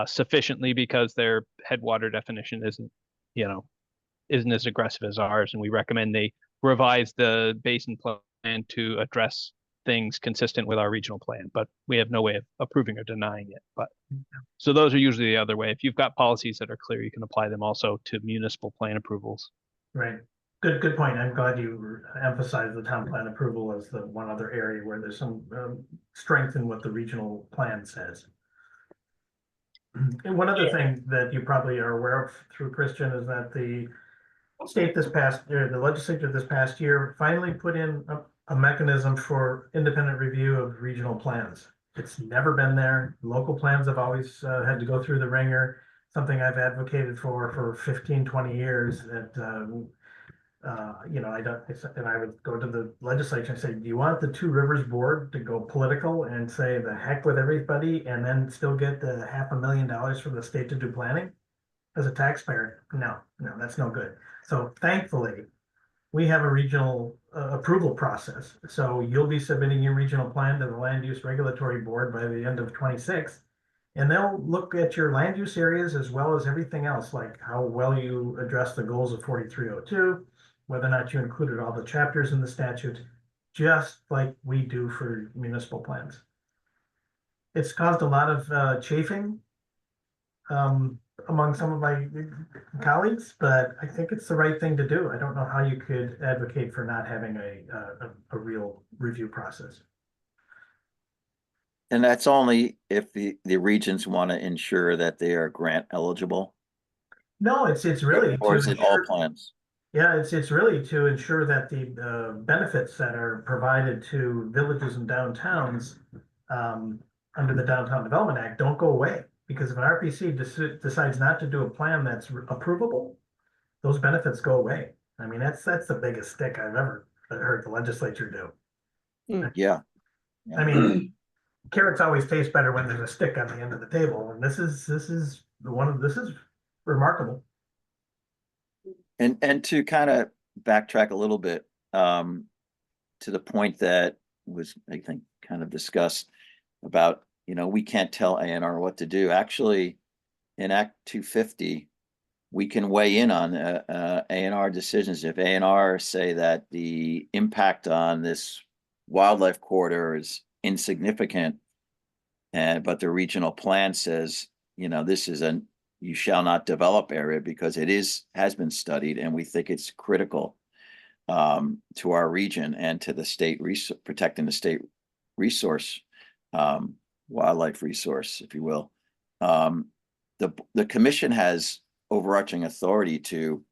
sufficiently because their headwater definition isn't, you know, isn't as aggressive as ours, and we recommend they revise the basin plan to address things consistent with our regional plan, but we have no way of approving or denying it. But so those are usually the other way. If you've got policies that are clear, you can apply them also to municipal plan approvals. Right. Good point. I'm glad you emphasized the town plan approval as the one other area where there's some strength in what the regional plan says. And one other thing that you probably are aware of through Christian is that the legislature this past year finally put in a mechanism for independent review of regional plans. It's never been there. Local plans have always had to go through the ringer, something I've advocated for 15, 20 years that, you know, I would go to the legislature and say, do you want the Two Rivers Board to go political and say the heck with everybody and then still get the $500,000 from the state to do planning? As a taxpayer, no, that's no good. So thankfully, we have a regional approval process. So you'll be submitting your regional plan to the Land Use Regulatory Board by the end of 26. And they'll look at your land use areas as well as everything else, like how well you address the goals of 4302, whether or not you included all the chapters in the statute, just like we do for municipal plans. It's caused a lot of chafing among some of my colleagues, but I think it's the right thing to do. I don't know how you could advocate for not having a real review process. And that's only if the regions want to ensure that they are grant eligible. No, it's really Or is to it all ensure, plans? Yeah, it's really to ensure that the benefits that are provided to villages and downtowns under the Downtown Development Act don't go away. Because if an RPC decides not to do a plan that's approvable, those benefits go away. I mean, that's the biggest stick I've ever heard the legislature do. Yeah. I mean, carrots always taste better when there's a stick on the end of the table, and this is remarkable. And to kind of backtrack a little bit, to the point that was, I think, kind of discussed about, we can't tell ANR what to do. Actually, in Act 250, we can weigh in on ANR decisions. If ANR say that the impact on this wildlife corridor is insignificant, but the regional plan says, this is you shall not develop area because it has been studied and we think it's critical to our region and to the state protecting the state resource, wildlife resource, if you will. The commission has overarching authority to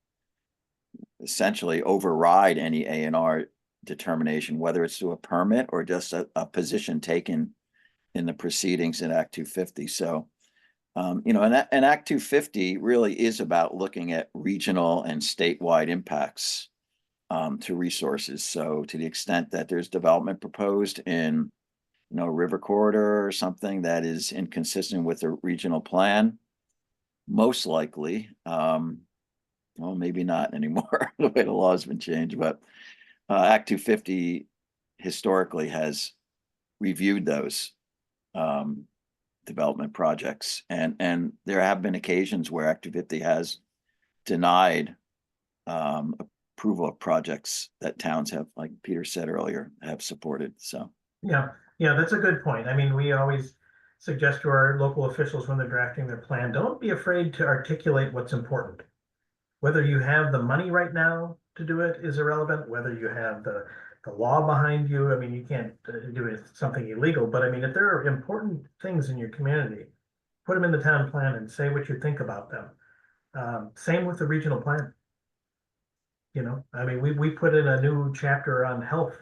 essentially override any ANR determination, whether it's through a permit or just a position taken in the proceedings in Act 250. So, and Act 250 really is about looking at regional and statewide impacts to resources. So to the extent that there's development proposed in, river corridor or something that is inconsistent with the regional plan, most likely, well, maybe not anymore, the way the law has been changed, but Act 250 historically has reviewed those development projects, and there have been occasions where Act 250 has denied approval of projects that towns have, like Peter said earlier, have supported. So yeah, that's a good point. I mean, we always suggest to our local officials when they're drafting their plan, don't be afraid to articulate what's important. Whether you have the money right now to do it is irrelevant. Whether you have the law behind you, I mean, you can't do something illegal, but I mean, if there are important things in your community, put them in the town plan and say what you think about them. Same with the regional plan. I mean, we put in a new chapter on health,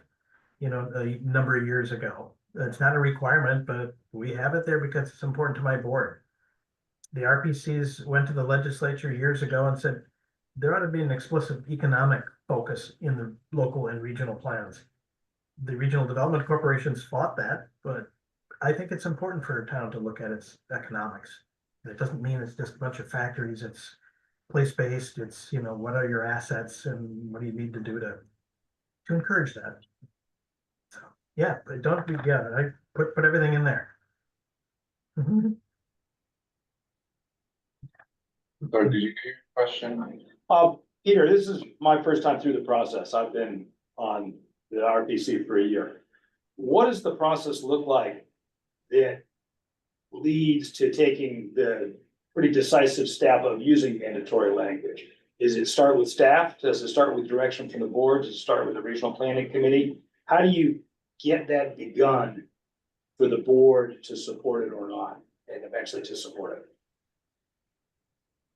a number of years ago. It's not a requirement, but we have it there because it's important to my board. The RPCs went to the legislature years ago and said there ought to be an explicit economic focus in the local and regional plans. The regional development corporations fought that, but I think it's important for a town to look at its economics. It doesn't mean it's just a bunch of factories. It's place-based. It's, what are your assets and what do you need to do to encourage that? So, yeah, but don't be, I put everything in there. Or did you get your question? Peter, this is my first time through the process. I've been on the RPC for a year. What does the process look like that leads to taking the pretty decisive step of using mandatory language? Is it start with staff? Does it start with direction from the board? Does it start with the regional planning committee? How do you get that begun for the board to support it or not, and eventually to support it?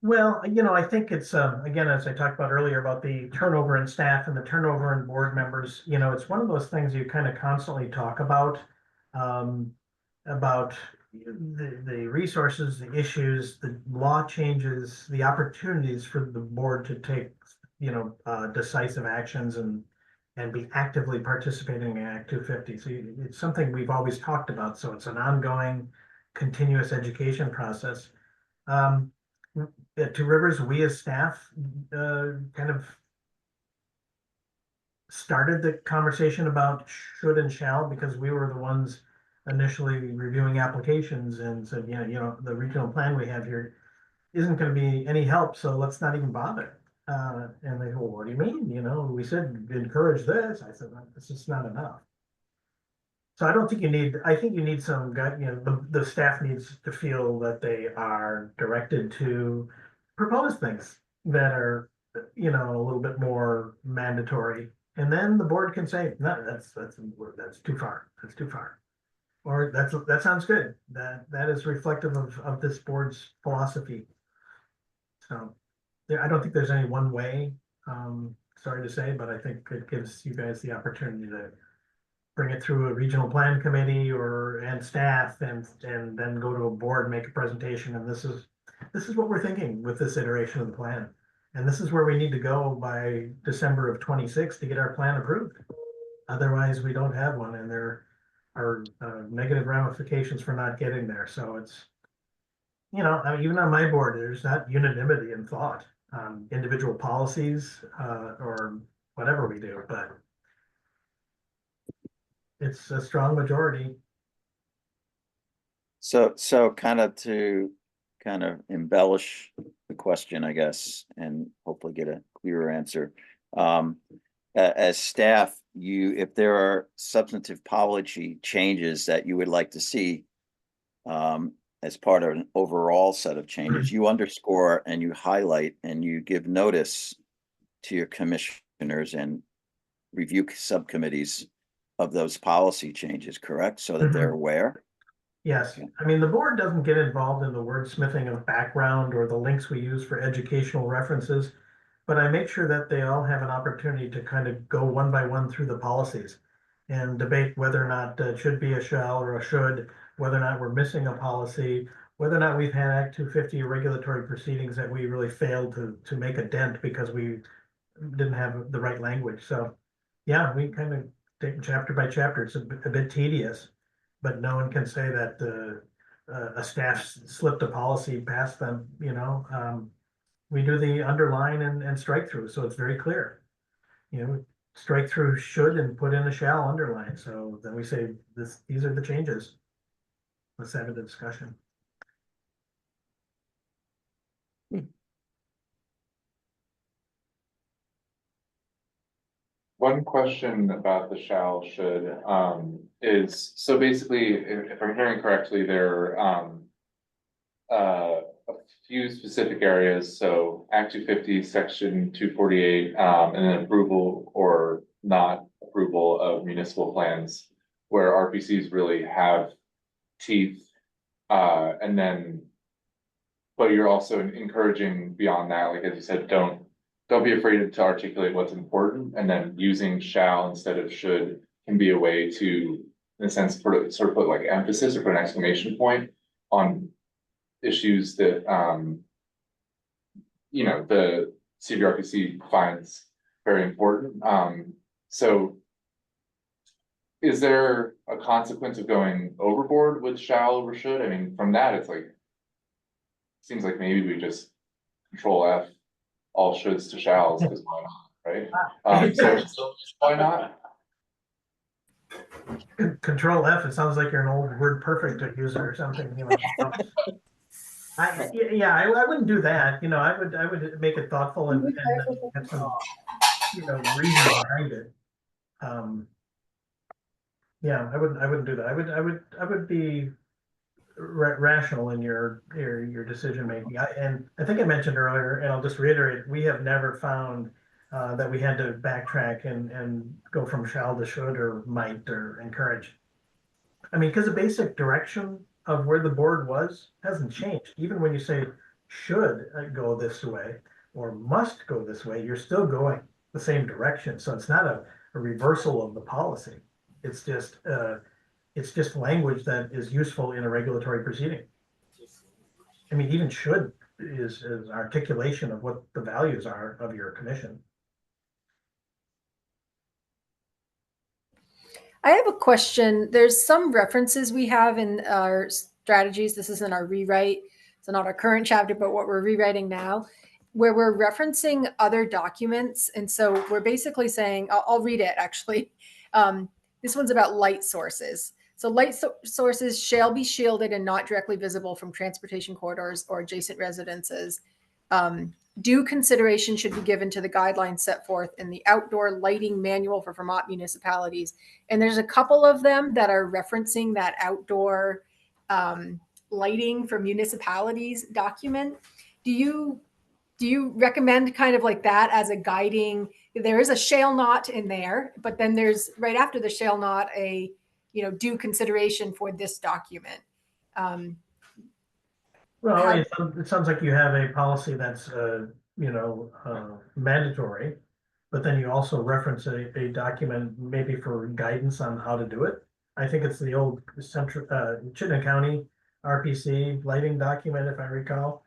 Well, I think it's, again, as I talked about earlier about the turnover in staff and the turnover in board members, it's one of those things you kind of constantly talk about the resources, the issues, the law changes, the opportunities for the board to take, decisive actions and be actively participating in Act 250. So it's something we've always talked about. So it's an ongoing, continuous education process. At Two Rivers, we as staff kind of started the conversation about should and shall because we were the ones initially reviewing applications and said, the regional plan we have here isn't going to be any help, so let's not even bother. And they go, well, what do you mean? We said encourage this. I said, it's just not enough. So I think you need some, the staff needs to feel that they are directed to propose things that are, a little bit more mandatory. And then the board can say, no, that's too far. That's too far. Or that sounds good. That is reflective of this board's philosophy. So I don't think there's any one way. Sorry to say, but I think it gives you guys the opportunity to bring it through a regional plan committee and staff and then go to a board, make a presentation. And this is what we're thinking with this iteration of the plan. And this is where we need to go by December of 26 to get our plan approved. Otherwise, we don't have one, and there are negative ramifications for not getting there. So it's, I mean, even on my board, there's not unanimity in thought on individual policies or whatever we do, but it's a strong majority. So kind of to embellish the question, I guess, and hopefully get a clearer answer. As staff, if there are substantive policy changes that you would like to see as part of an overall set of changes, you underscore and you highlight and you give notice to your commissioners and review subcommittees of those policy changes, correct? So that they're aware? Yes. I mean, the board doesn't get involved in the wordsmithing of background or the links we use for educational references, but I make sure that they all have an opportunity to kind of go one by one through the policies and debate whether or not it should be a shall or a should, whether or not we're missing a policy, whether or not we've had Act 250 regulatory proceedings that we really failed to make a dent because we didn't have the right language. So yeah, we kind of take chapter by chapter. It's a bit tedious, but no one can say that a staff slipped a policy past them, we do the underline and strike through, so it's very clear. Strike through should and put in a shall underline. So then we say these are the changes. Let's have a discussion. One question about the shall should is, so basically, if I'm hearing correctly, there are a few specific areas. So Act 250, Section 248, and then approval or not approval of municipal plans where RPCs really have teeth. And then, but you're also encouraging beyond that, like as you said, don't be afraid to articulate what's important, and then using shall instead of should can be a way to, in a sense, sort of put like emphasis or put an exclamation point on issues that the CVRPC finds very important. So is there a consequence of going overboard with shall over should? I mean, from that, it's like, seems like maybe we just Control F all shoulds to shalls, because why not, right? So why not? Control F, it sounds like you're an old WordPerfect user or something, I wouldn't do that, I would make it thoughtful and have some, reason behind it. I wouldn't do that. I would be rational in your decision making. And I think I mentioned earlier, and I'll just reiterate, we have never found that we had to backtrack and go from shall to should or might or encourage. I mean, because the basic direction of where the board was hasn't changed. Even when you say should go this way or must go this way, you're still going the same direction. So it's not a reversal of the policy. It's just language that is useful in a regulatory proceeding. I mean, even should is articulation of what the values are of your commission. I have a question. There's some references we have in our strategies. This isn't our rewrite. So not our current chapter, but what we're rewriting now, where we're referencing other documents. And so we're basically saying, I'll read it actually. This one's about light sources. So light sources shall be shielded and not directly visible from transportation corridors or adjacent residences. Due consideration should be given to the guidelines set forth in the Outdoor Lighting Manual for Vermont Municipalities. And there's a couple of them that are referencing that outdoor lighting for municipalities document. Do you recommend kind of like that as a guiding? There is a shall not in there, but then there's right after the shall not a due consideration for this document. Well, it sounds like you have a policy that's mandatory. But then you also reference a document maybe for guidance on how to do it. I think it's the old central, Chittenden County RPC lighting document, if I recall.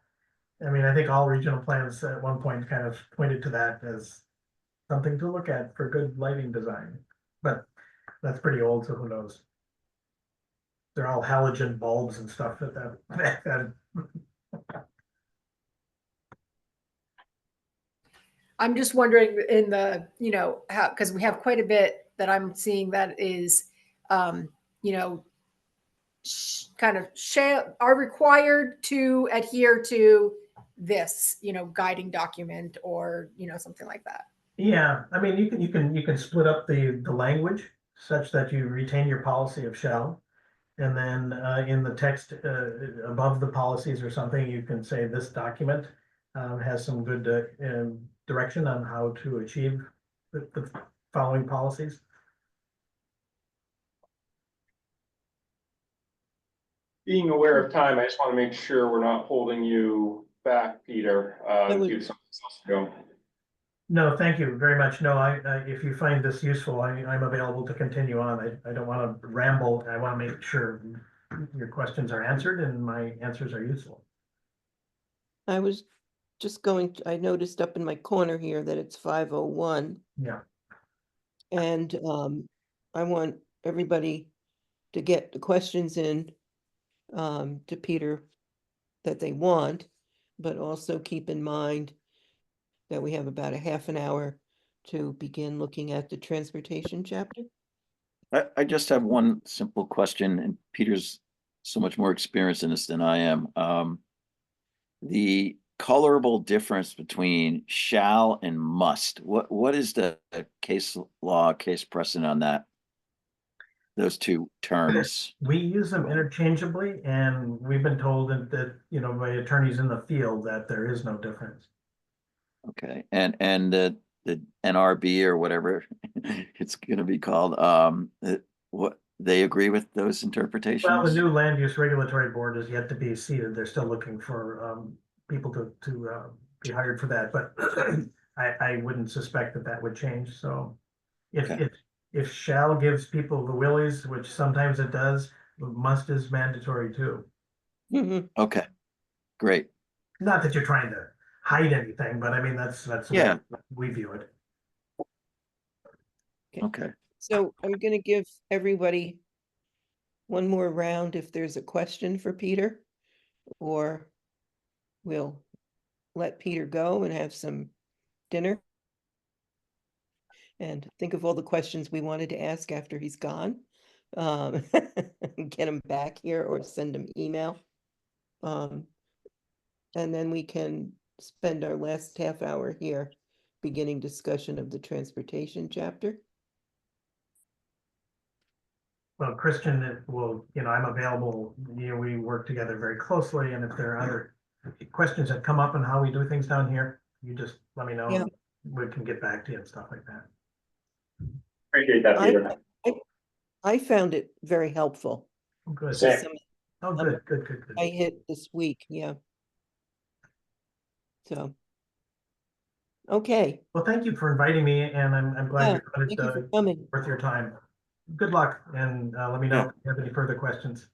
I mean, I think all regional plans at one point kind of pointed to that as something to look at for good lighting design. But that's pretty old, so who knows? They're all halogen bulbs and stuff that I'm just wondering in the, how, because we have quite a bit that I'm seeing that is, you know, kind of are required to adhere to this, guiding document or, something like that. Yeah, I mean, you can split up the language such that you retain your policy of shall. And then in the text above the policies or something, you can say this document has some good direction on how to achieve the following policies. Being aware of time, I just want to make sure we're not holding you back, Peter. If you have something else to go. No, thank you very much. No, if you find this useful, I'm available to continue on. I don't want to ramble. I want to make sure your questions are answered and my answers are useful. I was just I noticed up in my corner here that it's 5:01. Yeah. And I want everybody to get the questions in to Peter that they want, but also keep in mind that we have about a half an hour to begin looking at the transportation chapter. I just have one simple question, and Peter's so much more experienced in this than I am. The colorable difference between shall and must, what is the case law, case precedent on that? Those two terms. We use them interchangeably, and we've been told that by attorneys in the field that there is no difference. Okay, and the NRB or whatever it's going to be called, what they agree with those interpretations? Well, the new land use regulatory board is yet to be seated. They're still looking for people to be hired for that, but I wouldn't suspect that would change. So if shall gives people the willies, which sometimes it does, must is mandatory too. Okay, great. Not that you're trying to hide anything, but I mean, that's the way we view it. Okay. So I'm going to give everybody one more round if there's a question for Peter, or we'll let Peter go and have some dinner and think of all the questions we wanted to ask after he's gone. Get him back here or send him email. And then we can spend our last half hour here beginning discussion of the transportation chapter. Well, Christian will, I'm available. We work together very closely, and if there are other questions that come up on how we do things down here, you just let me know. Yeah. We can get back to you and stuff like that. Appreciate that, Peter. I found it very helpful. Good. Same. Good. I hit this week, yeah. So, okay. Well, thank you for inviting me, and I'm glad thank you for coming. Worth your time. Good luck, and let me know if you have any further questions.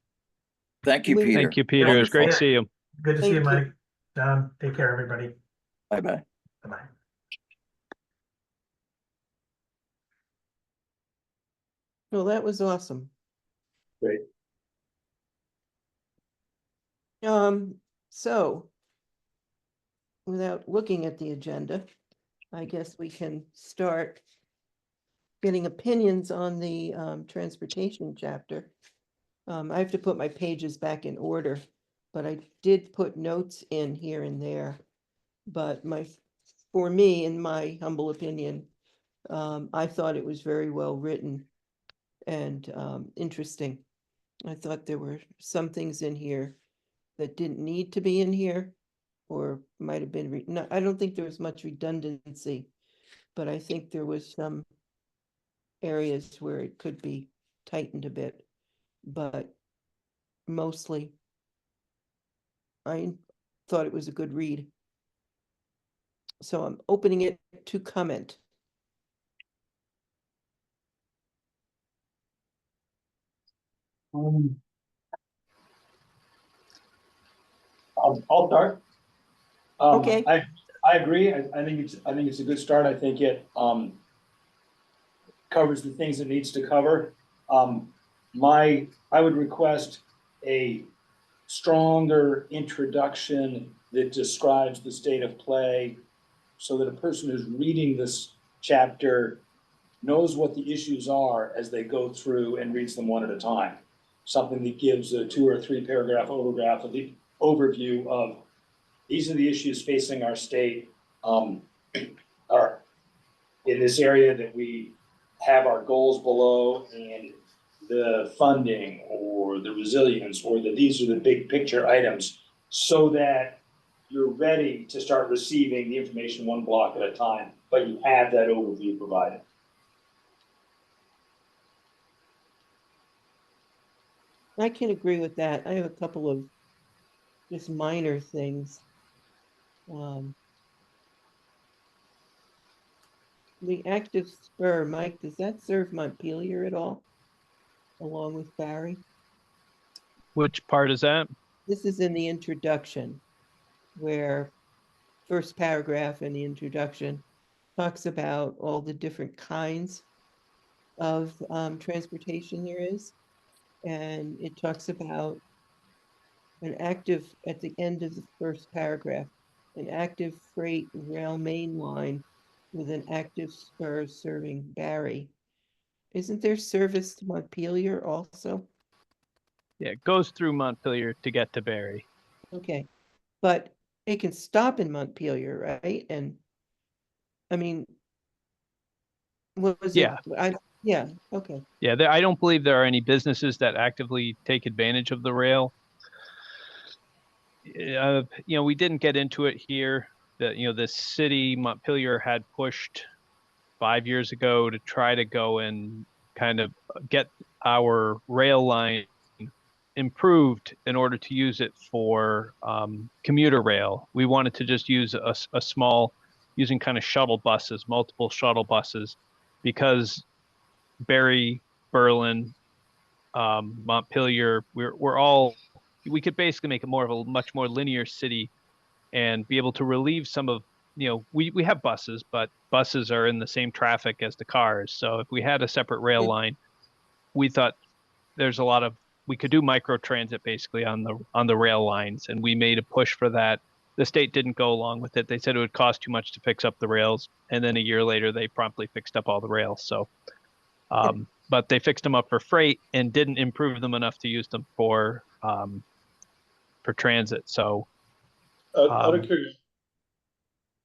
Thank you, Peter. Thank you, Peter. It's great to see you. Good to see you, Mike. John, take care, everybody. Bye-bye. Bye-bye. Well, that was awesome. Great. So without looking at the agenda, I guess we can start getting opinions on the transportation chapter. I have to put my pages back in order, but I did put notes in here and there. But for me, in my humble opinion, I thought it was very well written and interesting. I thought there were some things in here that didn't need to be in here, or might have been, no, I don't think there was much redundancy, but I think there was some areas where it could be tightened a bit, but mostly I thought it was a good read. So I'm opening it to comment. I'll start. Okay. I agree. I think it's a good start. I think it, covers the things it needs to cover. I would request a stronger introduction that describes the state of play so that a person who's reading this chapter knows what the issues are as they go through and reads them one at a time. Something that gives a 2 or 3 paragraph overview of these are the issues facing our state, are in this area that we have our goals below, and the funding or the resilience or these are the big picture items, so that you're ready to start receiving the information one block at a time, but you have that overview provided. I can agree with that. I have a couple of just minor things. The active spur, Mike, does that serve Montpelier at all? Along with Barry? Which part is that? This is in the introduction, where first paragraph in the introduction talks about all the different kinds of transportation there is. And it talks about an active, at the end of the first paragraph, an active freight rail main line with an active spur serving Barry. Isn't there service to Montpelier also? Yeah, it goes through Montpelier to get to Barry. Okay, but it can stop in Montpelier, right? And I mean, what was Yeah. it? Yeah, okay. Yeah, I don't believe there are any businesses that actively take advantage of the rail. We didn't get into it here. That the city Montpelier had pushed 5 years ago to try to go and kind of get our rail line improved in order to use it for commuter rail. We wanted to just use a small, using kind of shuttle buses, multiple shuttle buses, because Barry, Berlin, Montpelier, we could basically make it more of a much more linear city and be able to relieve some of, we have buses, but buses are in the same traffic as the cars. So if we had a separate rail line, we thought we could do micro transit basically on the rail lines, and we made a push for that. The state didn't go along with it. They said it would cost too much to fix up the rails, and then a year later they promptly fixed up all the rails. So but they fixed them up for freight and didn't improve them enough to use them for transit. So out of curiosity,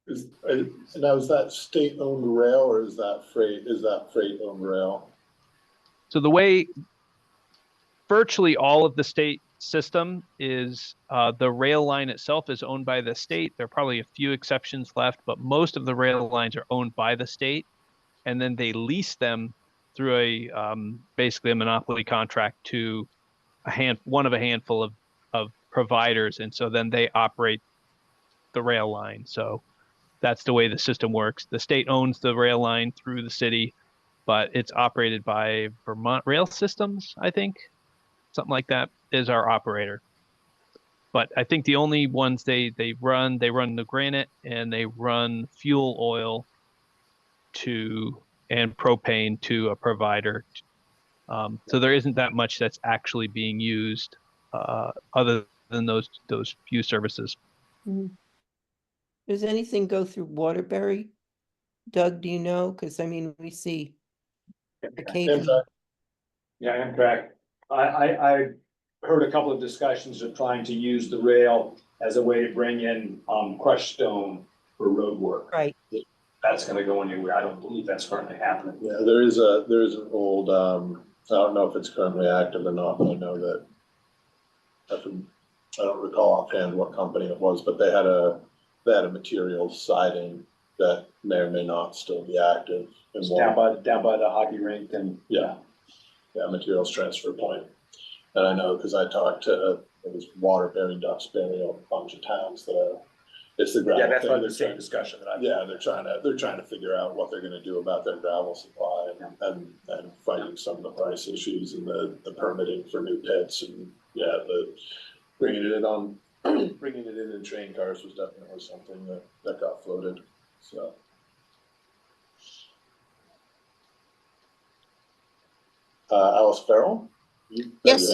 is that state-owned rail or is that freight-owned rail? So the way virtually all of the state system is, the rail line itself is owned by the state. There are probably a few exceptions left, but most of the rail lines are owned by the state, and then they lease them through basically a monopoly contract to one of a handful of providers, and so then they operate the rail line. So that's the way the system works. The state owns the rail line through the city, but it's operated by Vermont Rail Systems, I think. Something like that is our operator. But I think the only ones they run the granite, and they run fuel oil and propane to a provider. So there isn't that much that's actually being used other than those few services. Mhm. Does anything go through Waterbury? Doug, do you know? Because I mean, we see occasionally. Yeah, Amtrak. I heard a couple of discussions of trying to use the rail as a way to bring in crushed stone for road work. Right. That's gonna go anywhere. I don't believe that's currently happening. Yeah, there is an old, I don't know if it's currently active or not, but I know that I don't recall offhand what company it was, but they had a materials siding that may or may not still be active. It's down by the hockey rink and. Yeah, materials transfer point. And I know because I talked to, it was Waterbury, Duxbury, a bunch of towns that are It's the gravel. Yeah, that's thing. what They're the same trying- discussion that I. Yeah, they're trying to figure out what they're gonna do about their gravel supply and fighting some of the price issues and the permitting for new pits and, yeah, bringing it in train cars was definitely something that got floated, so. Alice Farrell? Yes,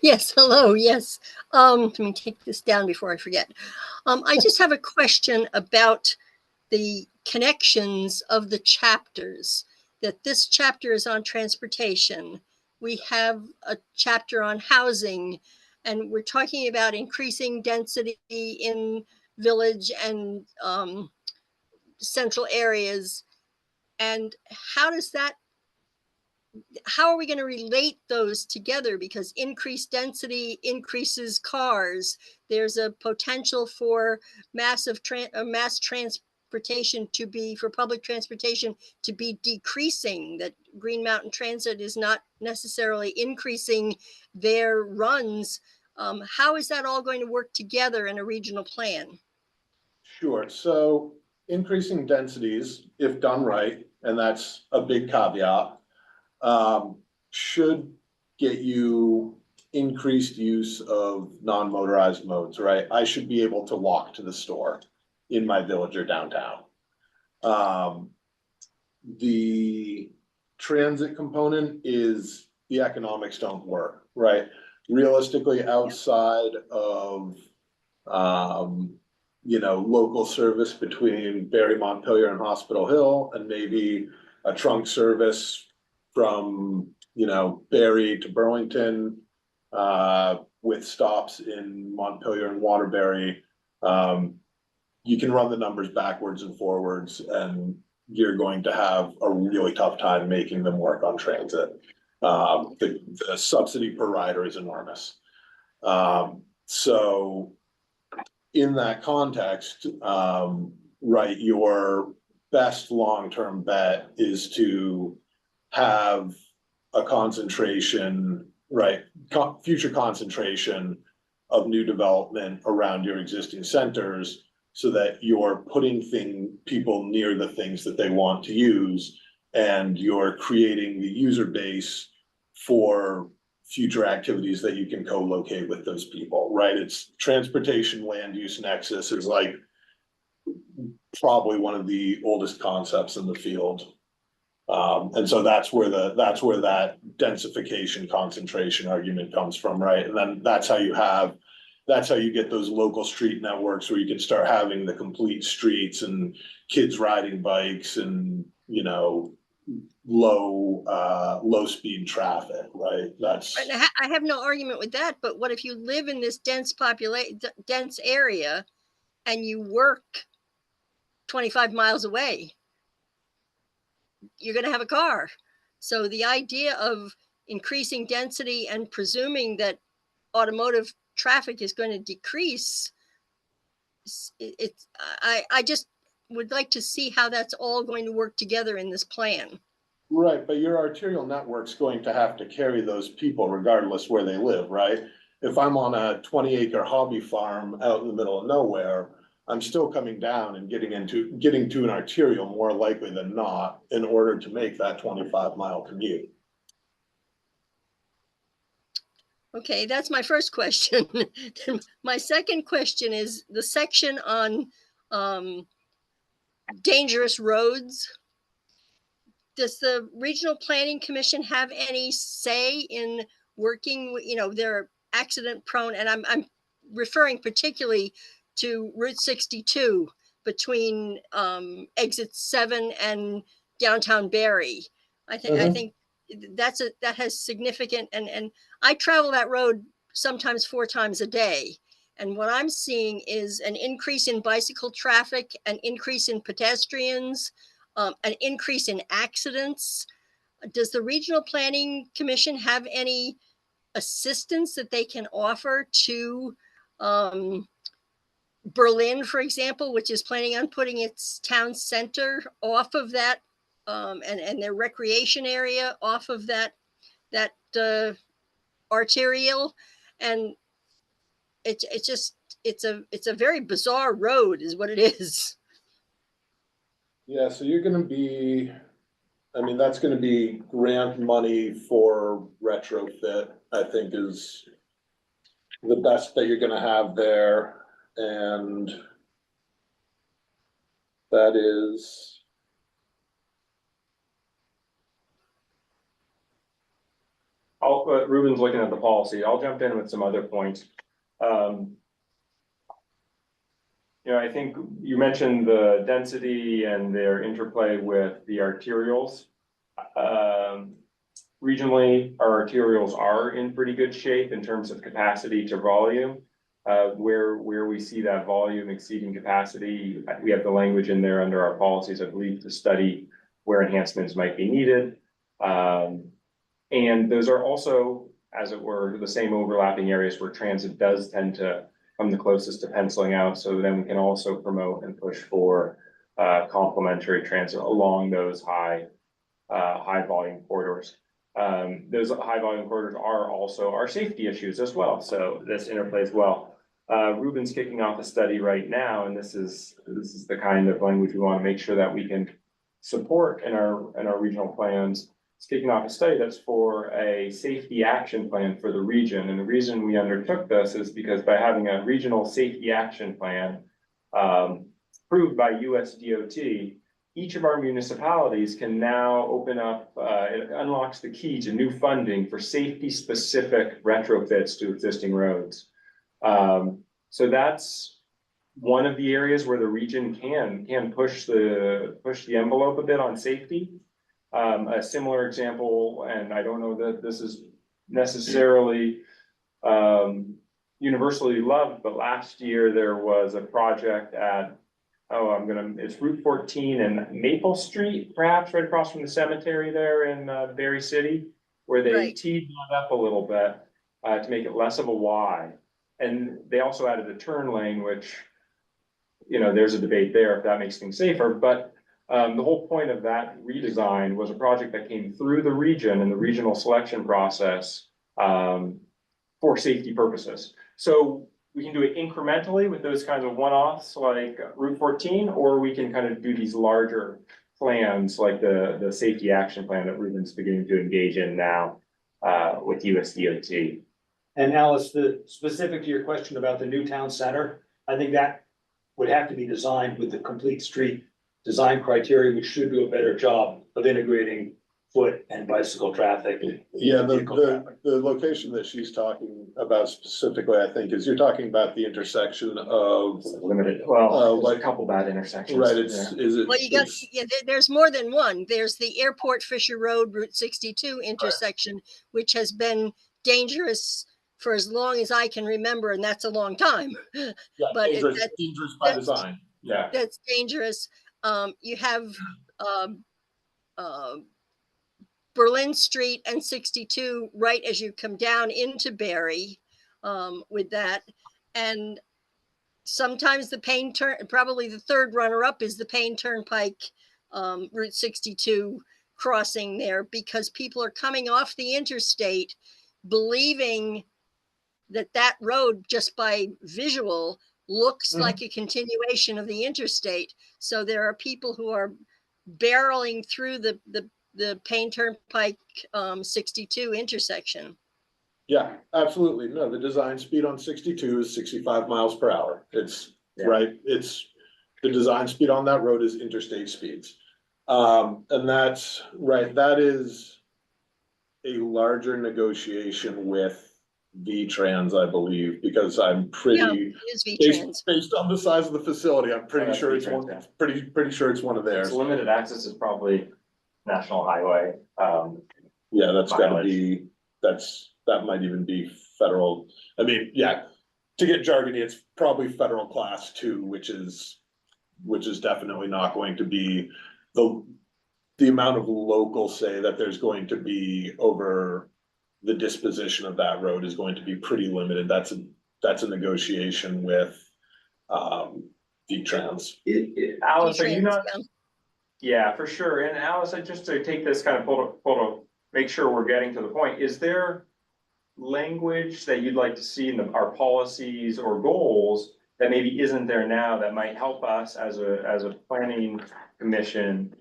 yes, hello, yes. Let me take this down before I forget. I just have a question about the connections of the chapters, that this chapter is on transportation. We have a chapter on housing, and we're talking about increasing density in village and central areas. And how are we going to relate those together? Because increased density increases cars. There's a potential for mass transportation for public transportation to be decreasing, that Green Mountain Transit is not necessarily increasing their runs. How is that all going to work together in a regional plan? Sure, so increasing densities, if done right, and that's a big caveat, should get you increased use of non-motorized modes, right? I should be able to walk to the store in my village or downtown. The transit component is the economics don't work, right? Realistically, outside of, local service between Barry, Montpelier and Hospital Hill, and maybe a trunk service from, Barry to Burlington, with stops in Montpelier and Waterbury. You can run the numbers backwards and forwards, and you're going to have a really tough time making them work on transit. The subsidy per rider is enormous. So in that context, right, your best long-term bet is to have a concentration, right, future concentration of new development around your existing centers, so that you're putting people near the things that they want to use, and you're creating the user base for future activities that you can co-locate with those people, right? It's transportation land use nexus is like probably one of the oldest concepts in the field. And so that's where that densification concentration argument comes from, right? And then that's how you get those local street networks where you can start having the complete streets and kids riding bikes and, low speed traffic, right? I have no argument with that, but what if you live in this dense area and you work 25 miles away? You're going to have a car. So the idea of increasing density and presuming that automotive traffic is going to decrease, I just would like to see how that's all going to work together in this plan. Right, but your arterial network's going to have to carry those people regardless where they live, right? If I'm on a 20-acre hobby farm out in the middle of nowhere, I'm still coming down and getting to an arterial more likely than not in order to make that 25-mile commute. Okay, that's my first question. My second question is the section on dangerous roads. Does the Regional Planning Commission have any say in working, they're accident prone, and I'm referring particularly to Route 62 between exit 7 and downtown Barry. I think that has significant, and I travel that road sometimes 4 times a day. And what I'm seeing is an increase in bicycle traffic, an increase in pedestrians, an increase in accidents. Does the Regional Planning Commission have any assistance that they can offer to Berlin, for example, which is planning on putting its town center off of that, and their recreation area off of that arterial? And it's just, it's a very bizarre road is what it is. Yeah, so you're gonna be, I mean, that's gonna be grant money for retrofit, I think is the best that you're gonna have there, and that is. I'll put, Ruben's looking at the policy. I'll jump in with some other points. You know, I think you mentioned the density and their interplay with the arterials. Regionally, our arterials are in pretty good shape in terms of capacity to volume. Where we see that volume exceeding capacity, we have the language in there under our policies, I believe, to study where enhancements might be needed. And those are also, as it were, the same overlapping areas where transit does tend to come the closest to penciling out. So then we can also promote and push for complementary transit along those high volume corridors. Those high volume corridors are also our safety issues as well. So this interplays well. Ruben's kicking off a study right now, and this is the kind of language we want to make sure that we can support in our regional plans. It's kicking off a study that's for a safety action plan for the region. And the reason we undertook this is because by having a regional safety action plan approved by US DOT, each of our municipalities can now open up, it unlocks the key to new funding for safety specific retrofits to existing roads. So that's one of the areas where the region can push the envelope a bit on safety. A similar example, and I don't know that this is necessarily universally loved, but last year there was a project at, it's Route 14 and Maple Street, perhaps right across from the cemetery there in Berry City, where they teed that up a little bit to make it less of a Y. And they also added a turn lane, which, you know, there's a debate there if that makes things safer, but the whole point of that redesign was a project that came through the region and the regional selection process for safety purposes. So we can do it incrementally with those kinds of one-offs like Route 14, or we can kind of do these larger plans like the safety action plan that Ruben's beginning to engage in now with US DOT. And Alice, the specific to your question about the new town center, I think that would have to be designed with the complete street design criteria, which should do a better job of integrating foot and bicycle traffic. Yeah, the location that she's talking about specifically, I think, is you're talking about the intersection of limited, well, like a couple bad intersections. Right, Well, you got, there's more than one. There's the Airport Fisher Road Route 62 intersection, which has been dangerous for as long as I can remember, and that's a long time. Yeah, but dangerous by design. Yeah, that's dangerous. You have Berlin Street and 62 right as you come down into Barry with that. And sometimes the Payne turn, probably the third runner up is the Payne Turnpike Route 62 crossing there, because people are coming off the interstate believing that road just by visual looks like a continuation of the interstate. So there are people who are barreling through the Payne Turnpike 62 intersection. Yeah, absolutely. No, the design speed on 62 is 65 miles per hour. It's right. It's the design speed on that road is interstate speeds. And that's right. That is a larger negotiation with V-Trans, I believe, because I'm pretty based on the size of the facility. I'm pretty sure it's one. Pretty sure it's one of theirs. It's limited access is probably National Highway. Yeah, that's got to be. That might even be federal. I mean, yeah. To get jargony, it's probably federal class 2, which is definitely not going to be the amount of local say that there's going to be over the disposition of that road is going to be pretty limited. That's a negotiation with V-Trans. Alice, are you not? Yeah, for sure. And Alice, just to take this kind of photo, make sure we're getting to the point. Is there language that you'd like to see in our policies or goals that maybe isn't there now that might help us as a planning commission?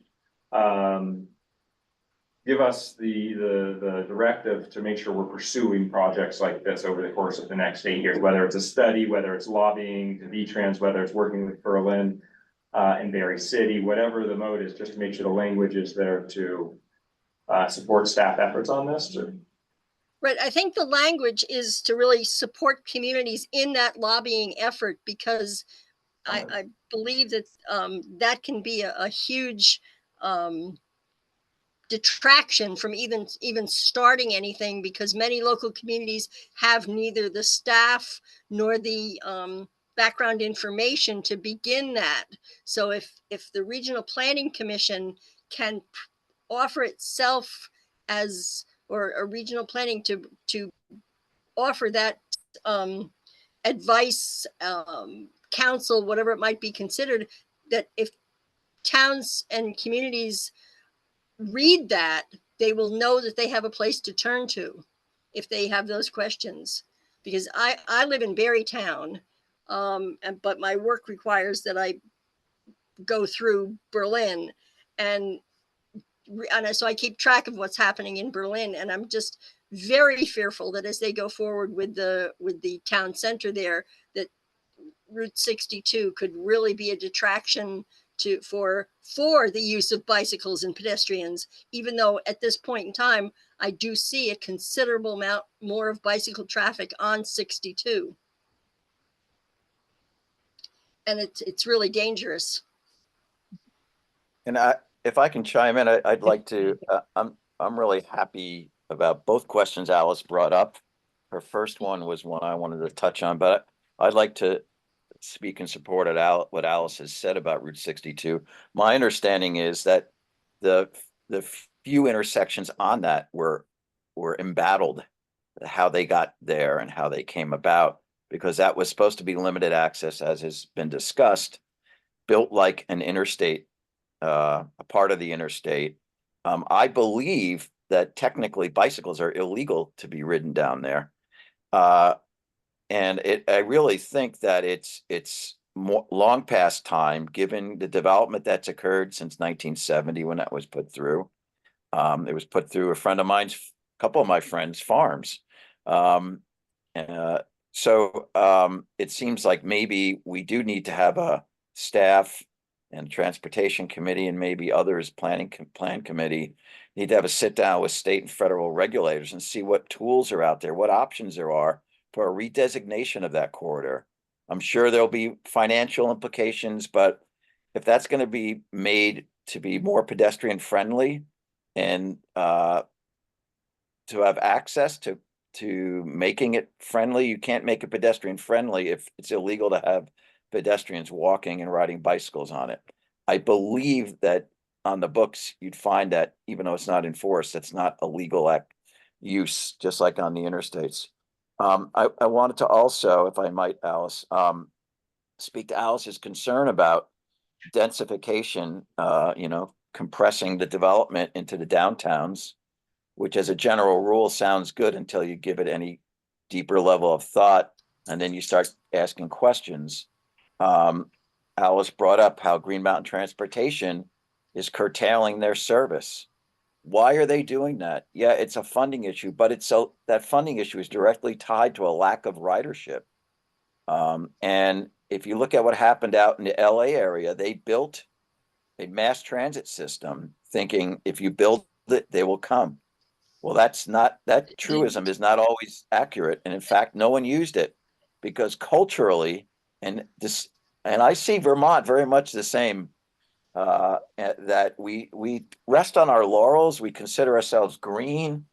Give us the directive to make sure we're pursuing projects like this over the course of the next 8 years, whether it's a study, whether it's lobbying to V-Trans, whether it's working with Berlin and Berry City, whatever the mode is, just to make sure the language is there to support staff efforts on this. Right. I think the language is to really support communities in that lobbying effort, because I believe that that can be a huge detraction from even starting anything, because many local communities have neither the staff nor the background information to begin that. So if the Regional Planning Commission can offer itself as, or a regional planning to offer that advice, counsel, whatever it might be considered, that if towns and communities read that, they will know that they have a place to turn to if they have those questions. Because I live in Barrytown, but my work requires that I go through Berlin, and so I keep track of what's happening in Berlin, and I'm just very fearful that as they go forward with the town center there, that Route 62 could really be a detraction for the use of bicycles and pedestrians, even though at this point in time, I do see a considerable amount more of bicycle traffic on 62. And it's really dangerous. And if I can chime in, I'd like to, I'm really happy about both questions Alice brought up. Her first one was one I wanted to touch on, but I'd like to speak in support of what Alice has said about Route 62. My understanding is that the few intersections on that were embattled, how they got there and how they came about, because that was supposed to be limited access, as has been discussed, built like an interstate, a part of the interstate. I believe that technically bicycles are illegal to be ridden down there. And I really think that it's long past time, given the development that's occurred since 1970 when that was put through. It was put through a couple of my friends' farms. So it seems like maybe we do need to have a staff and transportation committee, and maybe others, plan committee, need to have a sit down with state and federal regulators and see what tools are out there, what options there are for a redesignation of that corridor. I'm sure there'll be financial implications, but if that's going to be made to be more pedestrian friendly and to have access to making it friendly, you can't make it pedestrian friendly if it's illegal to have pedestrians walking and riding bicycles on it. I believe that on the books, you'd find that even though it's not enforced, it's not a legal use, just like on the interstates. I wanted to also, if I might, Alice, speak to Alice's concern about densification, compressing the development into the downtowns, which as a general rule sounds good until you give it any deeper level of thought, and then you start asking questions. Alice brought up how Green Mountain Transportation is curtailing their service. Why are they doing that? Yeah, it's a funding issue, but that funding issue is directly tied to a lack of ridership. And if you look at what happened out in the LA area, they built a mass transit system thinking if you build it, they will come. Well, that truism is not always accurate. And in fact, no one used it because culturally, and I see Vermont very much the same, that we rest on our laurels. We consider ourselves green,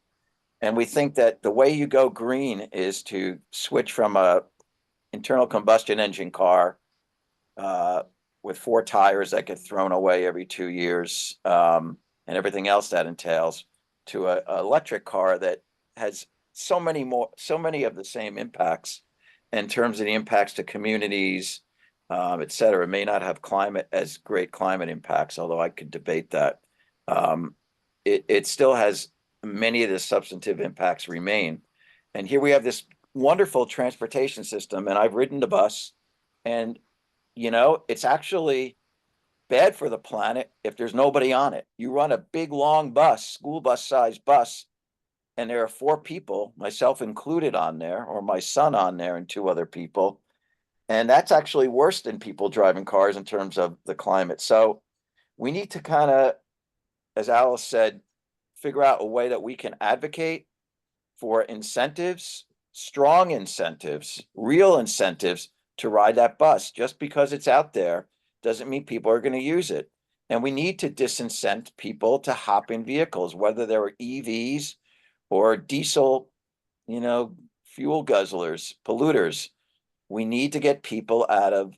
and we think that the way you go green is to switch from a internal combustion engine car with 4 tires that get thrown away every 2 years, and everything else that entails, to an electric car that has so many of the same impacts in terms of the impacts to communities, et cetera. It may not have as great climate impacts, although I could debate that. It still has many of the substantive impacts remain. And here we have this wonderful transportation system, and I've ridden the bus, and you know, it's actually bad for the planet if there's nobody on it. You run a big long bus, school bus sized bus, and there are 4 people, myself included, on there, or my son on there and 2 other people. And that's actually worse than people driving cars in terms of the climate. So we need to kind of, as Alice said, figure out a way that we can advocate for incentives, strong incentives, real incentives to ride that bus. Just because it's out there doesn't mean people are going to use it. And we need to disincent people to hop in vehicles, whether they're EVs or diesel, you know, fuel guzzlers, polluters. We need to get people out of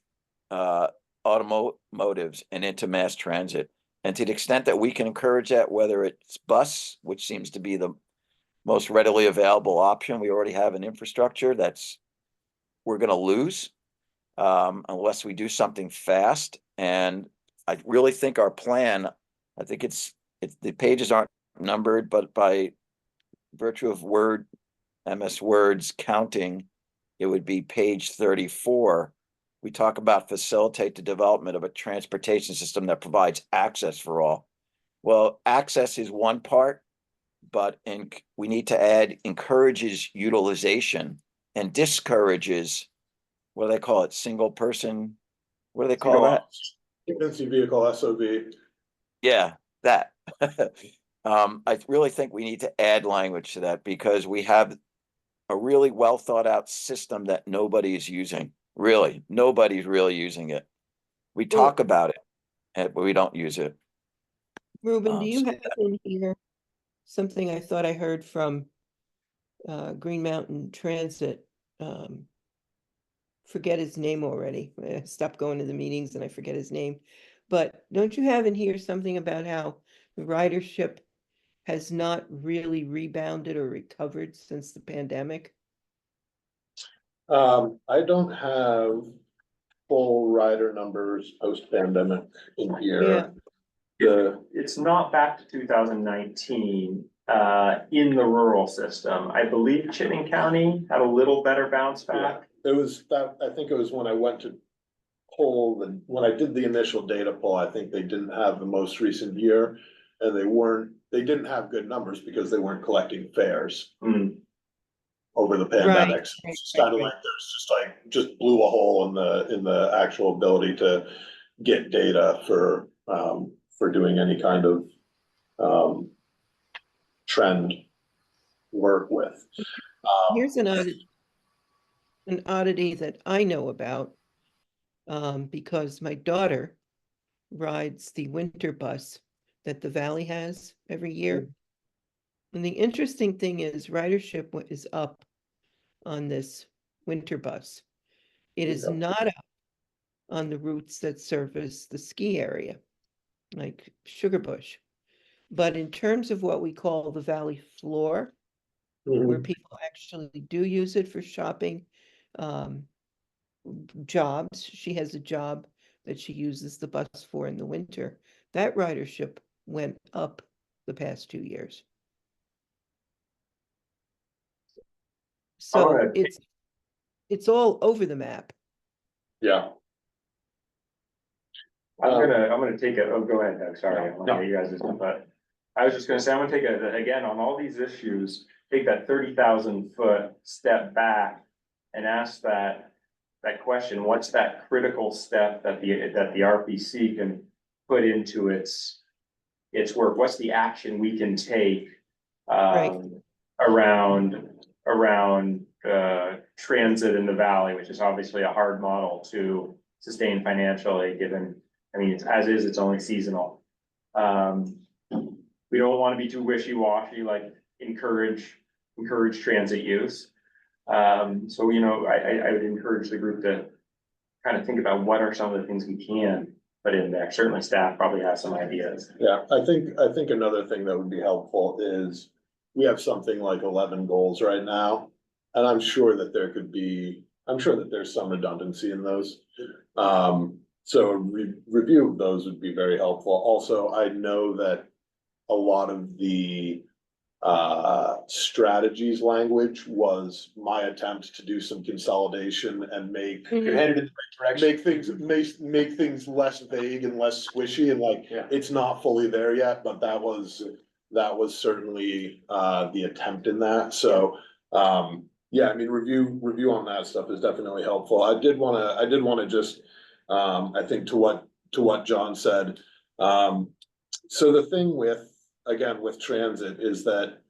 automotives and into mass transit. And to the extent that we can encourage that, whether it's bus, which seems to be the most readily available option, we already have an infrastructure we're going to lose unless we do something fast. And I really think our plan, I think it's the pages aren't numbered, but by virtue of MS Word's counting, it would be page 34. We talk about facilitate the development of a transportation system that provides access for all. Well, access is one part, but we need to add encourages utilization and discourages, what do they call it? Single person, what do they call that? Emergency vehicle, SOV. Yeah, that. I really think we need to add language to that because we have a really well thought out system that nobody is using. Really, nobody's really using it. We talk about it, but we don't use it. Ruben, do you have in here something I thought I heard from Green Mountain Transit? Forget his name already. I stopped going to the meetings and I forget his name. But don't you have in here something about how the ridership has not really rebounded or recovered since the pandemic? I don't have full rider numbers post-pandemic in here. It's not back to 2019 in the rural system. I believe Chittenden County had a little better bounce back. It was that, I think it was when I went to pull when I did the initial data pull, I think they didn't have the most recent year, and they didn't have good numbers because they weren't collecting fares over the pandemic. So it's kind of like there's just blew a hole in the actual ability to get data for doing any kind of trend work with. Here's an oddity that I know about because my daughter rides the winter bus that the Valley has every year. And the interesting thing is ridership is up on this winter bus. It is not up on the routes that service the ski area, like Sugarbush. But in terms of what we call the Valley floor, where people actually do use it for shopping, jobs, she has a job that she uses the bus for in the winter. That ridership went up the past 2 years. So it's all over the map. Yeah. I'm gonna take it. Oh, go ahead, Doug. Sorry, I'm gonna you guys just, but I was just gonna say, I'm gonna take it again on all these issues, take that 30,000 foot step back and ask that question, what's that critical step that the RPC can put into its work? What's the action we can take around transit in the Valley, which is obviously a hard model to sustain financially, given, I mean, it's only seasonal. We don't want to be too wishy-washy, like encourage transit use. So, you know, I would encourage the group to kind of think about what are some of the things we can put in there. Certainly staff probably has some ideas. Yeah, I think another thing that would be helpful is we have something like 11 goals right now. And I'm sure that there's some redundancy in those. So a review of those would be very helpful. Also, I know that a lot of the strategies language was my attempt to do some consolidation and make. You're headed in the right direction. Make things less vague and less squishy, and like, Yeah. it's not fully there yet, but that was certainly, the attempt in that, so, yeah, I mean, review on that stuff is definitely helpful. I did wanna just, I think to what John said, so the thing with transit is that,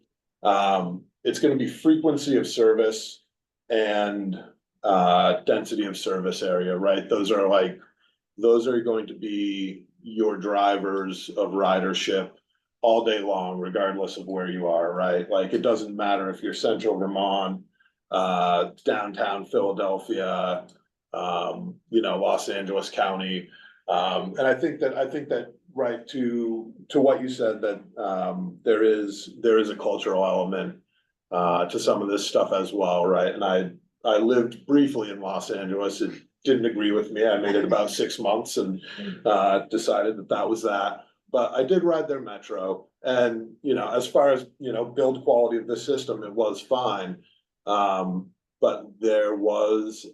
it's gonna be frequency of service and, density of service area, right? Those are going to be your drivers of ridership all day long, regardless of where you are, right? Like, it doesn't matter if you're central Vermont, downtown Philadelphia, Los Angeles County. And I think that right to what you said, that there is a cultural element to some of this stuff as well, right? And I lived briefly in Los Angeles. It didn't agree with me. I made it about 6 months and decided that was that. But I did ride their metro, and as far as build quality of the system, it was fine. But there was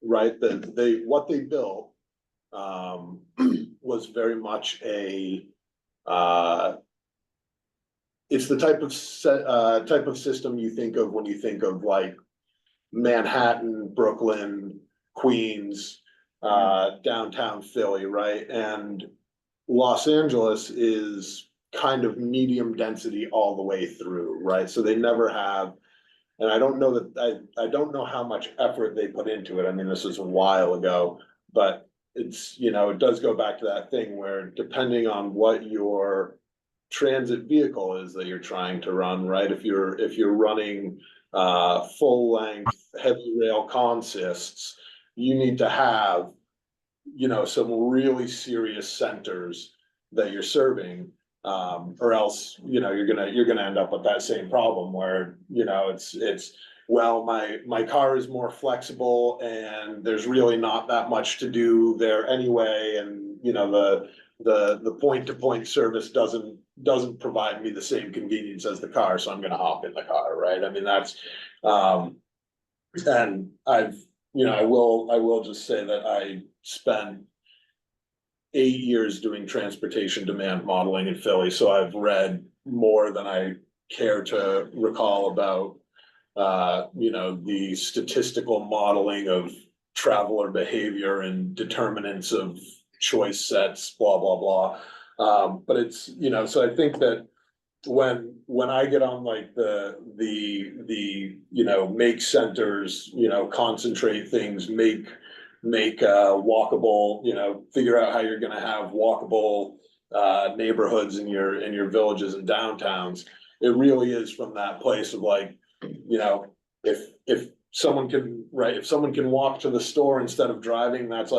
what they built was very much it's the type of system you think of when you think of like Manhattan, Brooklyn, Queens, downtown Philly, right? And Los Angeles is kind of medium density all the way through, right? So they never have, and I don't know I don't know how much effort they put into it. I mean, this was a while ago, but it's, it does go back to that thing where depending on what your transit vehicle is that you're trying to run, right? If you're running full length heavy rail consists, you need to have some really serious centers that you're serving, or else you're gonna end up with that same problem where it's well, my car is more flexible and there's really not that much to do there anyway, and the point-to-point service doesn't provide me the same convenience as the car, so I'm gonna hop in the car, right? I mean, that's and I will just say that I spent 8 years doing transportation demand modeling in Philly, so I've read more than I care to recall about the statistical modeling of traveler behavior and determinants of choice sets, blah, blah, blah. But it's, so I think that when I get on like the make centers, concentrate things, make walkable, figure out how you're gonna have walkable neighborhoods in your villages and downtowns. It really is from that place of like, if someone can walk to the store instead of driving, that's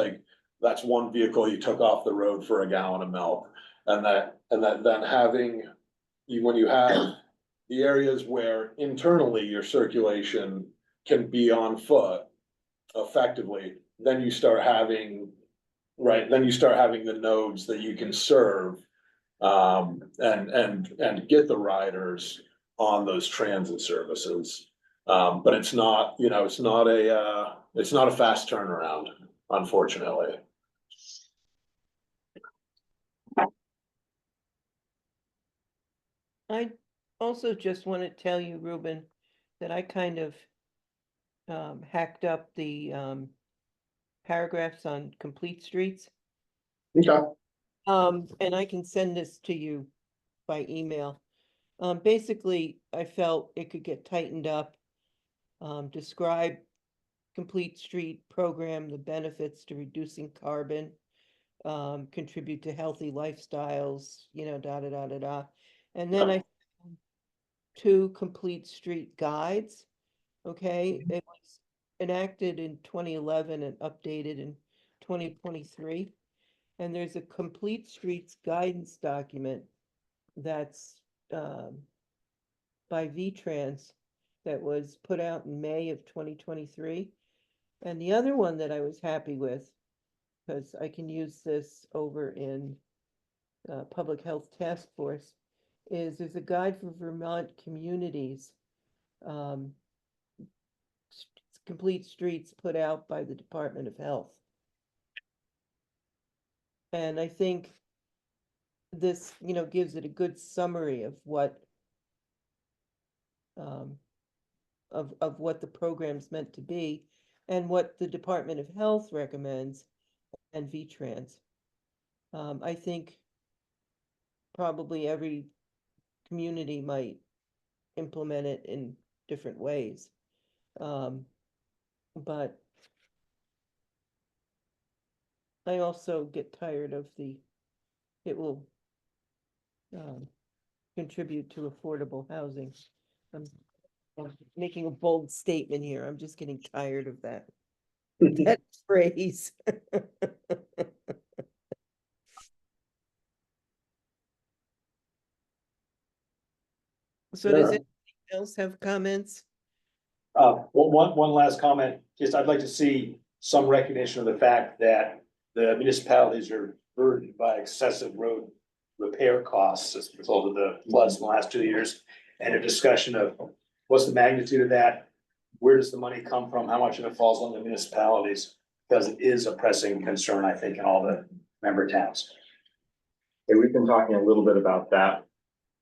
one vehicle you took off the road for a gallon of milk. And that then having, when you have the areas where internally your circulation can be on foot effectively, then you start having the nodes that you can serve, and get the riders on those transit services. But it's not a fast turnaround, unfortunately. I also just want to tell you, Ruben, that I kind of hacked up the paragraphs on complete streets. Okay. And I can send this to you by email. Basically, I felt it could get tightened up. Describe complete street program, the benefits to reducing carbon, contribute to healthy lifestyles, da da da da da. And then I found 2 complete street guides. Okay, it was enacted in 2011 and updated in 2023. And there's a complete streets guidance document that's by VTrans that was put out in May of 2023. And the other one that I was happy with, because I can use this over in Public Health Task Force, is there's a guide for Vermont communities. Um, complete streets put out by the Department of Health. And I think this, gives it a good summary of what of what the program's meant to be and what the Department of Health recommends and VTrans. I think probably every community might implement it in different ways. But I also get tired of it will contribute to affordable housing. I'm making a bold statement here. I'm just getting tired of that phrase. So does anyone else have comments? One last comment, just I'd like to see some recognition of the fact that the municipalities are burdened by excessive road repair costs as a result of the floods in the last 2 years. And a discussion of what's the magnitude of that? Where does the money come from? How much of it falls on the municipalities? Because it is a pressing concern, I think, in all the member towns. And we've been talking a little bit about that